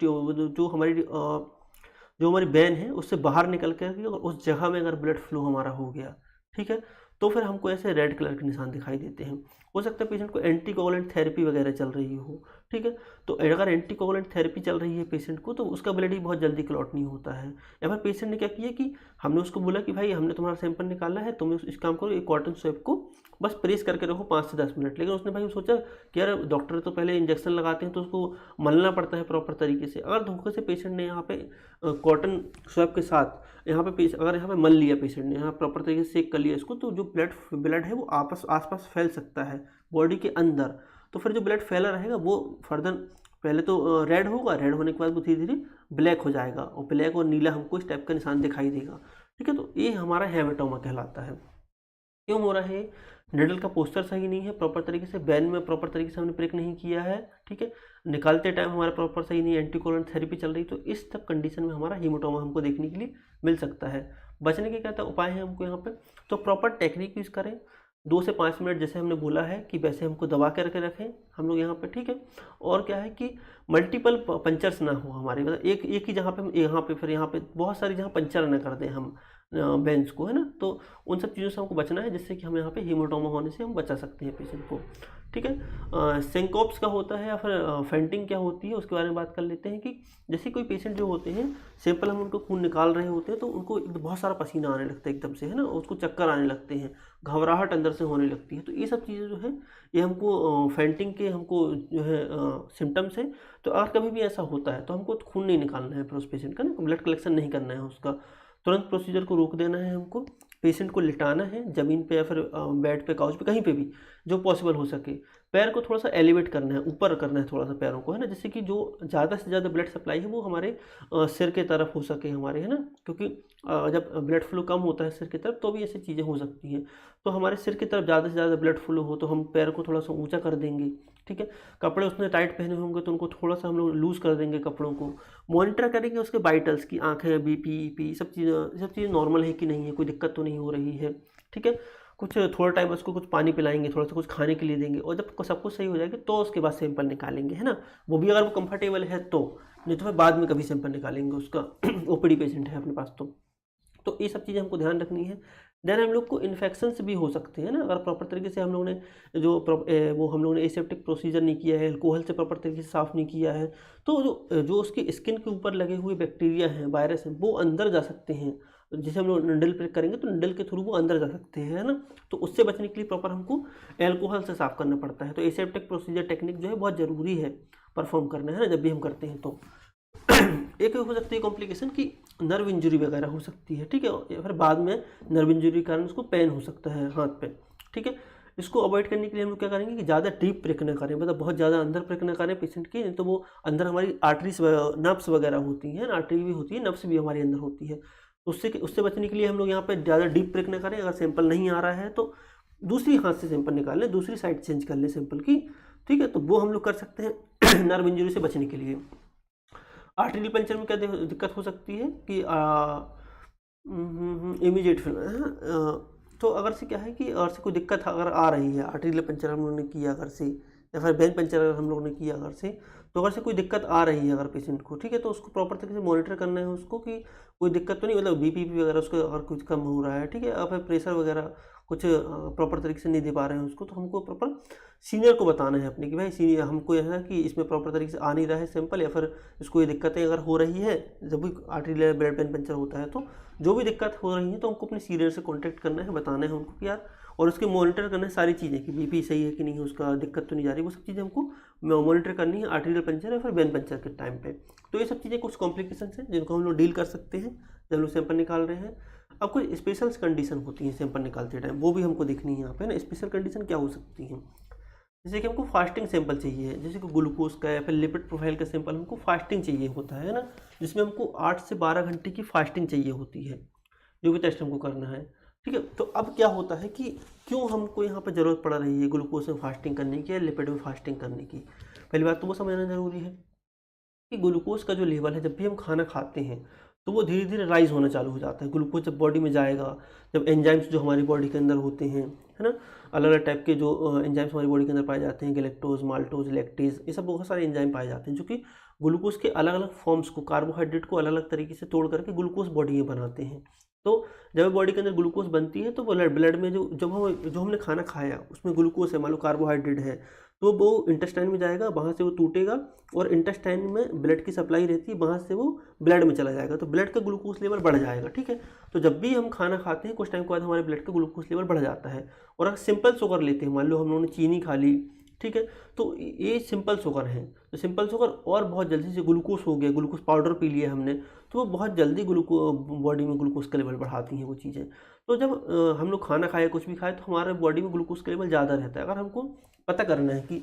जो हमारी बैन है उससे बाहर निकल कर के और उस जगह में अगर ब्लड फ्लो हमारा हो गया, ठीक है, तो फिर हमको ऐसे रेड कलर के निशान दिखाई देते हैं। हो सकता है पेशेंट को एंटीकोगुलेंट थेरेपी वगैरह चल रही हो, ठीक है, तो अगर एंटीकोगुलेंट थेरेपी चल रही है पेशेंट को तो उसका ब्लड ही बहुत जल्दी क्लॉट नहीं होता है। या फिर पेशेंट ने क्या किया कि हमने उसको बोला कि भाई हमने तुम्हारा सैंपल निकाला है, तुम इस काम करो, एक कॉटन स्वैप को बस प्रेस करके रखो 5 से 10 मिनट, लेकिन उसने भाई सोचा कि यार डॉक्टर तो पहले इंजेक्शन लगाते हैं तो उसको मलना पड़ता है प्रॉपर तरीके से। अगर धोखे से पेशेंट ने यहाँ पे कॉटन स्वैप के साथ यहाँ पे अगर यहाँ पे मल लिया पेशेंट ने, यहाँ प्रॉपर तरीके से सेक कर लिया इसको, तो जो ब्लड है वो आसपास फैल सकता है बॉडी के अंदर। तो फिर जो ब्लड फैला रहेगा वो फर्दर पहले तो रेड होगा, रेड होने के बाद वो धीरे धीरे ब्लैक हो जाएगा, और ब्लैक और नीला हमको इस टाइप का निशान दिखाई देगा, ठीक है। तो ये हमारा हेमाटोमा कहलाता है। क्यों हो रहा है? निडल का पोस्चर सही नहीं है, प्रॉपर तरीके से बैन में प्रॉपर तरीके से हमने प्रेक नहीं किया है, ठीक है, निकालते टाइम हमारा प्रॉपर सही नहीं है, एंटीकोगुलेंट थेरेपी चल रही, तो इस सब कंडीशन में हमारा हीमोटोमा हमको देखने के लिए मिल सकता है। बचने के क्या उपाय हैं हमको यहाँ पे? तो प्रॉपर टेक्निक यूज़ करें, 2 से 5 मिनट जैसे हमने बोला है कि वैसे हमको दबा के रखें हम लोग यहाँ पे, ठीक है। और क्या है कि मल्टीपल पंचर्स ना हो हमारे, मतलब एक ही जगह पे, यहाँ पे फिर यहाँ पे बहुत सारी जगह पंचर ना कर दें हम बेंच को, है ना। तो उन सब चीज़ों से हमको बचना है, जिससे कि हम यहाँ पे हीमोटोमा होने से हम बचा सकते हैं पेशेंट को, ठीक है। सिंकोप्स का होता है या फिर फेंटिंग क्या होती है उसके बारे में बात कर लेते हैं। कि जैसे कोई पेशेंट जो होते हैं, सैंपल हम उनको खून निकाल रहे होते हैं तो उनको बहुत सारा पसीना आने लगता है एकदम से, है ना, उसको चक्कर आने लगते हैं, घबराहट अंदर से होने लगती है। तो ये सब चीज़ें जो है ये हमको फेंटिंग के हमको जो है सिम्टम्स है। तो अगर कभी भी ऐसा होता है तो हमको खून नहीं निकालना है फिर उस पेशेंट का ना, ब्लड कलेक्शन नहीं करना है उसका, तुरंत प्रोसीजर को रोक देना है हमको, पेशेंट को लिटाना है ज़मीन पे या फिर बेड पे, काउच पे, कहीं पे भी जो पॉसिबल हो सके। पैर को थोड़ा सा एलिवेट करना है, ऊपर करना है थोड़ा सा पैरों को, है ना, जिससे कि जो ज़्यादा से ज़्यादा ब्लड सप्लाई है वो हमारे सिर के तरफ हो सके हमारे, है ना, क्योंकि जब ब्लड फ्लो कम होता है सिर की तरफ तो भी ऐसी चीज़ें हो सकती हैं। तो हमारे सिर की तरफ ज़्यादा से ज़्यादा ब्लड फ्लो हो तो हम पैर को थोड़ा सा ऊँचा कर देंगे, ठीक है। कपड़े उसने टाइट पहने होंगे तो उनको थोड़ा सा हम लोग लूज़ कर देंगे कपड़ों को। मॉनिटर करेंगे उसके वाइटल्स की, आँखें, बीपी, ईपी, सब चीज़ें नॉर्मल है कि नहीं है, कोई दिक्कत तो नहीं हो रही है, ठीक है। कुछ थोड़ा टाइम उसको कुछ पानी पिलाएंगे, थोड़ा सा कुछ खाने के लिए देंगे, और जब सब कुछ सही हो जाएगा तो उसके बाद सैंपल निकालेंगे, है ना। वो भी अगर वो कंफर्टेबल है तो, नहीं तो फिर बाद में कभी सैंपल निकालेंगे उसका। ओपीडी पेशेंट है अपने पास तो ये सब चीज़ें हमको ध्यान रखनी है। देन हम लोग को इन्फेक्शंस भी हो सकते हैं ना, अगर प्रॉपर तरीके से हम लोगों ने वो हम लोगों ने एसेप्टिक प्रोसीजर नहीं किया है, अल्कोहल से प्रॉपर तरीके से साफ़ नहीं किया है, तो जो उसकी स्किन के ऊपर लगे हुए बैक्टीरिया हैं, वायरस हैं, वो अंदर जा सकते हैं। जैसे हम लोग निडल प्रिक करेंगे तो निडल के थ्रू वो अंदर जा सकते हैं, है ना। तो उससे बचने के लिए प्रॉपर हमको एल्कोहल से साफ़ करना पड़ता है। तो एसेप्टिक प्रोसीजर टेक्निक जो है बहुत ज़रूरी है परफॉर्म करना, है ना, जब भी हम करते हैं तो। एक हो सकती है कॉम्प्लिकेशन की नर्व इंजरी वगैरह हो सकती है, ठीक है, या फिर बाद में नर्व इंजरी के कारण उसको पेन हो सकता है हाथ पे, ठीक है। इसको अवॉइड करने के लिए हम लोग क्या करेंगे कि ज़्यादा डीप प्रिक न करें, मतलब बहुत ज़्यादा अंदर प्रिक न करें पेशेंट की, नहीं तो वो अंदर हमारी आर्टरीज नर्व्स वगैरह होती हैं, आर्टरी भी होती है, नर्व्स भी हमारे अंदर होती है। तो उससे बचने के लिए हम लोग यहाँ पे ज़्यादा डीप प्रिक न करें। अगर सैंपल नहीं आ रहा है तो दूसरी हाथ से सैंपल निकाल लें, दूसरी साइड चेंज कर लें सैंपल की, ठीक है। तो वो हम लोग कर सकते हैं नर्व इंजरी से बचने के लिए। आर्टरी पंचर में क्या दिक्कत हो सकती है कि इमीडिएट तो अगर से क्या है कि अगर से कोई दिक्कत अगर आ रही है, आर्टरी पंचर हम लोगों ने किया अगर से, या फिर वेन पंचर अगर हम लोगों ने किया अगर से, तो अगर से कोई दिक्कत आ रही है अगर पेशेंट को, ठीक है, तो उसको प्रॉपर तरीके से मॉनिटर करना है उसको कि कोई दिक्कत तो नहीं, मतलब बीपी वगैरह उसको अगर कुछ कम हो रहा है, ठीक है, या फिर प्रेशर वगैरह कुछ प्रॉपर तरीके से नहीं दे पा रहे हैं उसको, तो हमको प्रॉपर सीनियर को बताना है अपने कि भाई सीनियर हमको यह है कि इसमें प्रॉपर तरीके से आ नहीं रहा है सैंपल, या फिर इसको ये दिक्कतें अगर हो रही है, जब भी आर्टरी ब्लड वेन पंचर होता है तो जो भी दिक्कत हो रही है तो हमको अपने सीनियर से कांटेक्ट करना है, बताना है उनको कि यार, और उसके मॉनिटर करना है सारी चीज़ें कि बीपी सही है कि नहीं, उसका दिक्कत तो नहीं जा रही, वो सब चीज़ें हमको मॉनिटर करनी है आर्टरीरियल पंचर या फिर वेन पंचर के टाइम पे। तो ये सब चीज़ें कुछ कॉम्प्लिकेशंस हैं जिनको हम लोग डील कर सकते हैं जब लोग सैंपल निकाल रहे हैं। अब कोई स्पेशल कंडीशन होती है सैंपल निकालते टाइम, वो भी हमको देखनी है यहाँ पे ना। स्पेशल कंडीशन क्या हो सकती है, जैसे कि हमको फास्टिंग सैंपल चाहिए, जैसे कि ग्लूकोज का या फिर लिपिड प्रोफाइल का सैंपल हमको फास्टिंग चाहिए होता है ना, जिसमें हमको 8 से 12 घंटे की फास्टिंग चाहिए होती है, जो भी टेस्ट हमको करना है, ठीक है। तो अब क्या होता है कि क्यों हमको यहाँ पर ज़रूरत पड़ रही है ग्लूकोज में फास्टिंग करने की या लिपिड में फास्टिंग करने की। पहली बात तो वो समझना ज़रूरी है कि ग्लूकोज का जो लेवल है, जब भी हम खाना खाते हैं तो वो धीरे धीरे राइज होना चालू हो जाता है। ग्लूकोज जब बॉडी में जाएगा, जब एंजाइम्स जो हमारी बॉडी के अंदर होते हैं, है ना, अलग अलग टाइप के जो एंजाइम्स हमारी बॉडी के अंदर पाए जाते हैं, गैलेक्टोज, माल्टोज, लैक्टेज, ये सब बहुत सारे एंजाइम पाए जाते हैं जो कि ग्लूकोज के अलग अलग फॉर्म्स को, कार्बोहाइड्रेट को अलग अलग तरीके से तोड़ करके ग्लूकोज बॉडी में बनाते हैं। तो जब बॉडी के अंदर ग्लूकोज बनती है तो वो ब्लड में जो हमने खाना खाया उसमें ग्लूकोज है, मान लो कार्बोहाइड्रेट है, तो वो इंटेस्टाइन में जाएगा, वहाँ से वो टूटेगा और इंटेस्टाइन में ब्लड की सप्लाई रहती है, वहाँ से वो ब्लड में चला जाएगा, तो ब्लड का ग्लूकोज लेवल बढ़ जाएगा, ठीक है। तो जब भी हम खाना खाते हैं कुछ टाइम के बाद हमारे ब्लड का ग्लूकोज लेवल बढ़ जाता है। और अगर सिंपल शुगर लेते हैं, मान लो हम लोगों ने चीनी खा ली, ठीक है, तो ये सिंपल शुगर है, तो सिंपल शुगर और बहुत जल्दी से ग्लूकोज हो गया, ग्लूकोज पाउडर पी लिया हमने, तो वो बहुत जल्दी बॉडी में ग्लूकोज का लेवल बढ़ाती हैं वो चीज़ें। तो जब हम लोग खाना खाए, कुछ भी खाए, तो हमारे बॉडी में ग्लूकोज का लेवल ज़्यादा रहता है। अगर हमको पता करना है कि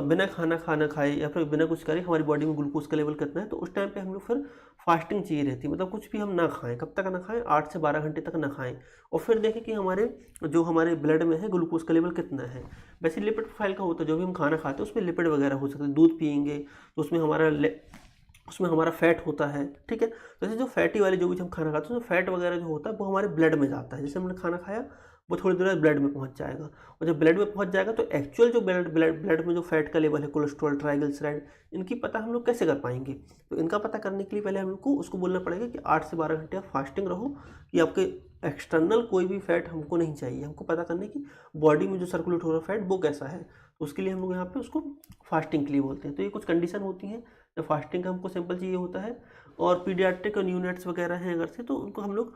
बिना खाना खाए या फिर बिना कुछ करे हमारी बॉडी में ग्लूकोज का लेवल कितना है, तो उस टाइम पे हम लोग फिर फास्टिंग चाहिए रहती है, मतलब कुछ भी हम ना खाएं। कब तक ना खाएं? 8 से 12 घंटे तक ना खाएं, और फिर देखें कि हमारे ब्लड में है ग्लूकोज का लेवल कितना है। वैसे लिपिड प्रोफाइल का होता है, जो भी हम खाना खाते हैं उसमें लिपिड वगैरह हो सकता है, दूध पियेंगे तो उसमें हमारा फैट होता है, ठीक है। तो जैसे जो फैटी वाले जो भी हम खाना खाते हैं उसमें फैट वगैरह जो होता है वो हमारे ब्लड में जाता है। जैसे हमने खाना खाया वो थोड़ी देर बाद ब्लड में पहुंच जाएगा, और जब ब्लड में पहुंच जाएगा तो एक्चुअल जो ब्लड में जो फैट का लेवल है, कोलेस्ट्रॉल, ट्राइग्लिसराइड, इनकी पता हम लोग कैसे कर पाएंगे। तो इनका पता करने के लिए पहले हम लोग को उसको बोलना पड़ेगा कि 8 से 12 घंटे आप फास्टिंग रहो, कि आपके एक्सटर्नल कोई भी फैट हमको नहीं चाहिए। हमको पता करने की बॉडी में जो सर्कुलेट हो रहा है फैट वो कैसा है, तो उसके लिए हम लोग यहाँ पे उसको फास्टिंग के लिए बोलते हैं। तो ये कुछ कंडीशन होती हैं जब फास्टिंग का हमको सैंपल चाहिए होता है। और पीडियाट्रिक और न्यूनेट्स वगैरह हैं अगर से, तो उनको हम लोग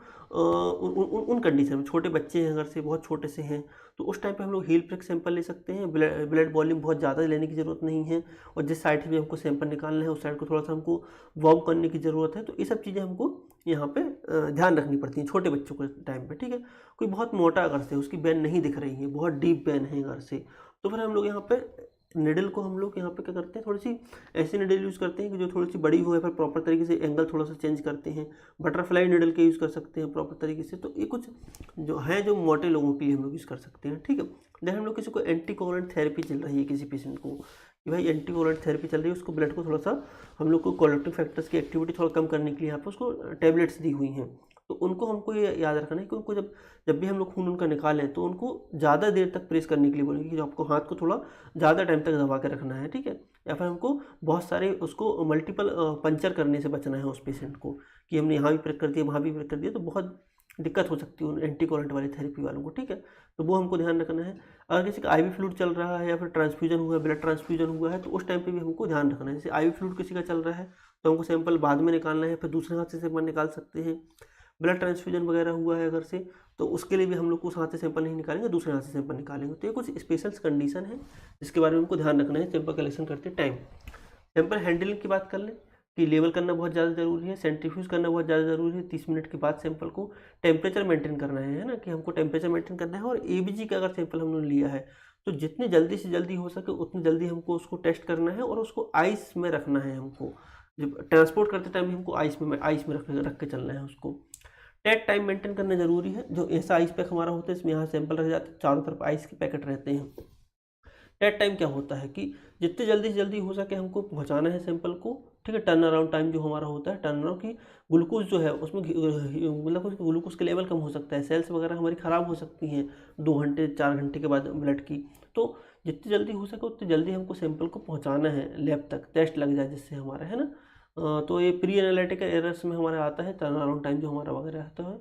उन कंडीशन में, छोटे बच्चे हैं अगर से, बहुत छोटे से हैं, तो उस टाइम पे हम लोग हील प्रिक सैंपल ले सकते हैं। ब्लड वॉल्यूम बहुत ज़्यादा लेने की ज़रूरत नहीं है, और जिस साइड से भी हमको सैंपल निकालना है उस साइड को थोड़ा सा हमको वार्म करने की ज़रूरत है। तो ये सब चीज़ें हमको यहाँ पे ध्यान रखनी पड़ती हैं छोटे बच्चों के टाइम पे, ठीक है। कोई बहुत मोटा अगर से, उसकी वेन नहीं दिख रही है, बहुत डीप वेन है अगर से, तो फिर हम लोग यहाँ पे निडल को हम लोग यहाँ पे क्या करते हैं, थोड़ी सी ऐसी निडल यूज़ करते हैं कि जो थोड़ी सी बड़ी हो, या फिर प्रॉपर तरीके से एंगल थोड़ा सा चेंज करते हैं। बटरफ्लाई निडल के यूज़ कर सकते हैं प्रॉपर तरीके से। तो ये कुछ जो है जो मोटे लोगों के लिए हम लोग यूज़ कर सकते हैं, ठीक है। देन हम लोग किसी को एंटीकोगुलेंट थेरेपी चल रही है किसी पेशेंट को, कि भाई एंटीकोगुलेंट थेरेपी चल रही है, उसको ब्लड को थोड़ा सा हम लोग को कोलेक्टिव फैक्टर्स की एक्टिविटी थोड़ा कम करने के लिए यहाँ पर उसको टैबलेट्स दी हुई हैं। तो उनको हमको ये याद रखना है कि उनको जब जब भी हम लोग खून उनका निकालें तो उनको ज़्यादा देर तक प्रेस करने के लिए बोलेंगे, कि आपको हाथ को थोड़ा ज़्यादा टाइम तक दबा के रखना है, ठीक है। या फिर हमको बहुत सारे उसको मल्टीपल पंचर करने से बचना है उस पेशेंट को, कि हमने यहाँ भी प्रेस कर दिया, वहाँ भी प्रेस कर दिया, तो बहुत दिक्कत हो सकती है उन एंटीकोगुलेंट वाली थेरेपी वालों को, ठीक है। तो वो हमको ध्यान रखना है। अगर किसी का आईवी फ्लूइड चल रहा है, या फिर ट्रांसफ्यूजन हुआ है, ब्लड ट्रांसफ्यूजन हुआ है, तो उस टाइम पे भी हमको ध्यान रखना है। जैसे आईवी फ्लूइड किसी का चल रहा है तो हमको सैंपल बाद में निकालना है, फिर दूसरे हाथ से सैंपल निकाल सकते हैं। ब्लड ट्रांसफ्यूजन वगैरह हुआ है अगर से, तो उसके लिए भी हम लोग उस हाथ से सैंपल नहीं निकालेंगे, दूसरे हाथ से सैंपल निकालेंगे। तो ये कुछ स्पेशल कंडीशन है जिसके बारे में हमको ध्यान रखना है सैंपल कलेक्शन करते टाइम। सैंपल हैंडलिंग की बात कर लें, कि लेवल करना बहुत ज़्यादा ज़रूरी है, सेंट्रीफ्यूज करना बहुत ज़्यादा ज़रूरी है। 30 मिनट के बाद सैंपल को टेम्परेचर मेंटेन करना है ना, कि हमको टेम्परेचर मेंटेन करना है। और एबीजी का अगर सैंपल हमने लिया है तो जितनी जल्दी से जल्दी हो सके उतनी जल्दी हमको उसको टेस्ट करना है, और उसको आइस में रखना है। हमको जब ट्रांसपोर्ट करते टाइम हमको आइस में रख के चलना है उसको। टेट टाइम मेंटेन करना जरूरी है। जो ऐसा आइस पैक हमारा होता है, इसमें यहाँ सैंपल रख जाते हैं, चारों तरफ आइस के पैकेट रहते हैं। टेट टाइम क्या होता है, कि जितनी जल्दी से जल्दी हो सके हमको पहुँचाना है सैंपल को, ठीक है। टर्न अराउंड टाइम जो हमारा होता है, टर्न अराउंड की ग्लूकोज जो है उसमें मतलब ग्लूकोज के लेवल कम हो सकता है, सेल्स वगैरह हमारी ख़राब हो सकती हैं 2 घंटे 4 घंटे के बाद ब्लड की। तो जितनी जल्दी हो सके उतनी जल्दी हमको सैंपल को पहुँचाना है लैब तक, टेस्ट लग जाए जिससे हमारा, है ना। तो ये प्री एनालिटिकल एरर्स में हमारा आता है टर्न अराउंड टाइम जो हमारा वगैरह आता है।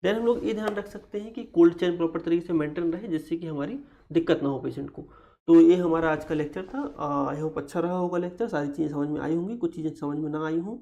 देन हम लोग ये ध्यान रख सकते हैं कि कोल्ड चेन प्रॉपर तरीके से मेंटेन रहे, जिससे कि हमारी दिक्कत ना हो पेशेंट को। तो ये हमारा आज का लेक्चर था। आई होप अच्छा रहा होगा लेक्चर, सारी चीज़ें समझ में आई होंगी, कुछ चीज़ें समझ में ना आई हों।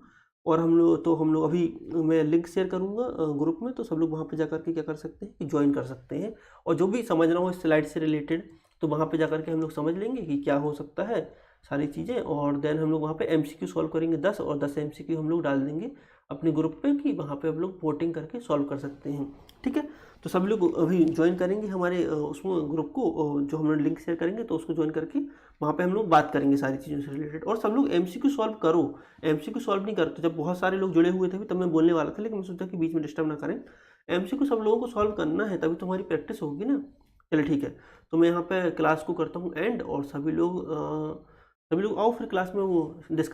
और हम लोग अभी मैं लिंक शेयर करूँगा ग्रुप में, तो सब लोग वहाँ पे जा करके क्या कर सकते हैं कि ज्वाइन कर सकते हैं। और जो भी समझना हो इस स्लाइड से रिलेटेड, तो वहाँ पे जा करके हम लोग समझ लेंगे कि क्या हो सकता है सारी चीज़ें। और देन हम लोग वहाँ पे एमसीक्यू सॉल्व करेंगे 10, और 10 एमसीक्यू हम लोग डाल देंगे अपने ग्रुप पे, कि वहाँ पे हम लोग वोटिंग करके सॉल्व कर सकते हैं, ठीक है। तो सब लोग अभी ज्वाइन करेंगे हमारे उसमें ग्रुप को, जो हम लोग लिंक शेयर करेंगे तो उसको ज्वाइन करके वहाँ पे हम लोग बात करेंगे सारी चीज़ों से रिलेटेड। और सब लोग एमसीक्यू सॉल्व करो, एमसीक्यू सॉल्व नहीं करते। जब बहुत सारे लोग जुड़े हुए थे तब मैं बोलने वाला था, लेकिन मैं सोचा कि बीच में डिस्टर्ब ना करें। एमसीक्यू सब लोगों को सॉल्व करना है, तभी तो हमारी प्रैक्टिस होगी ना। चलिए ठीक है, तो मैं यहाँ पे क्लास को करता हूँ एंड, और सभी लोग आओ फिर क्लास में वो डिस्कस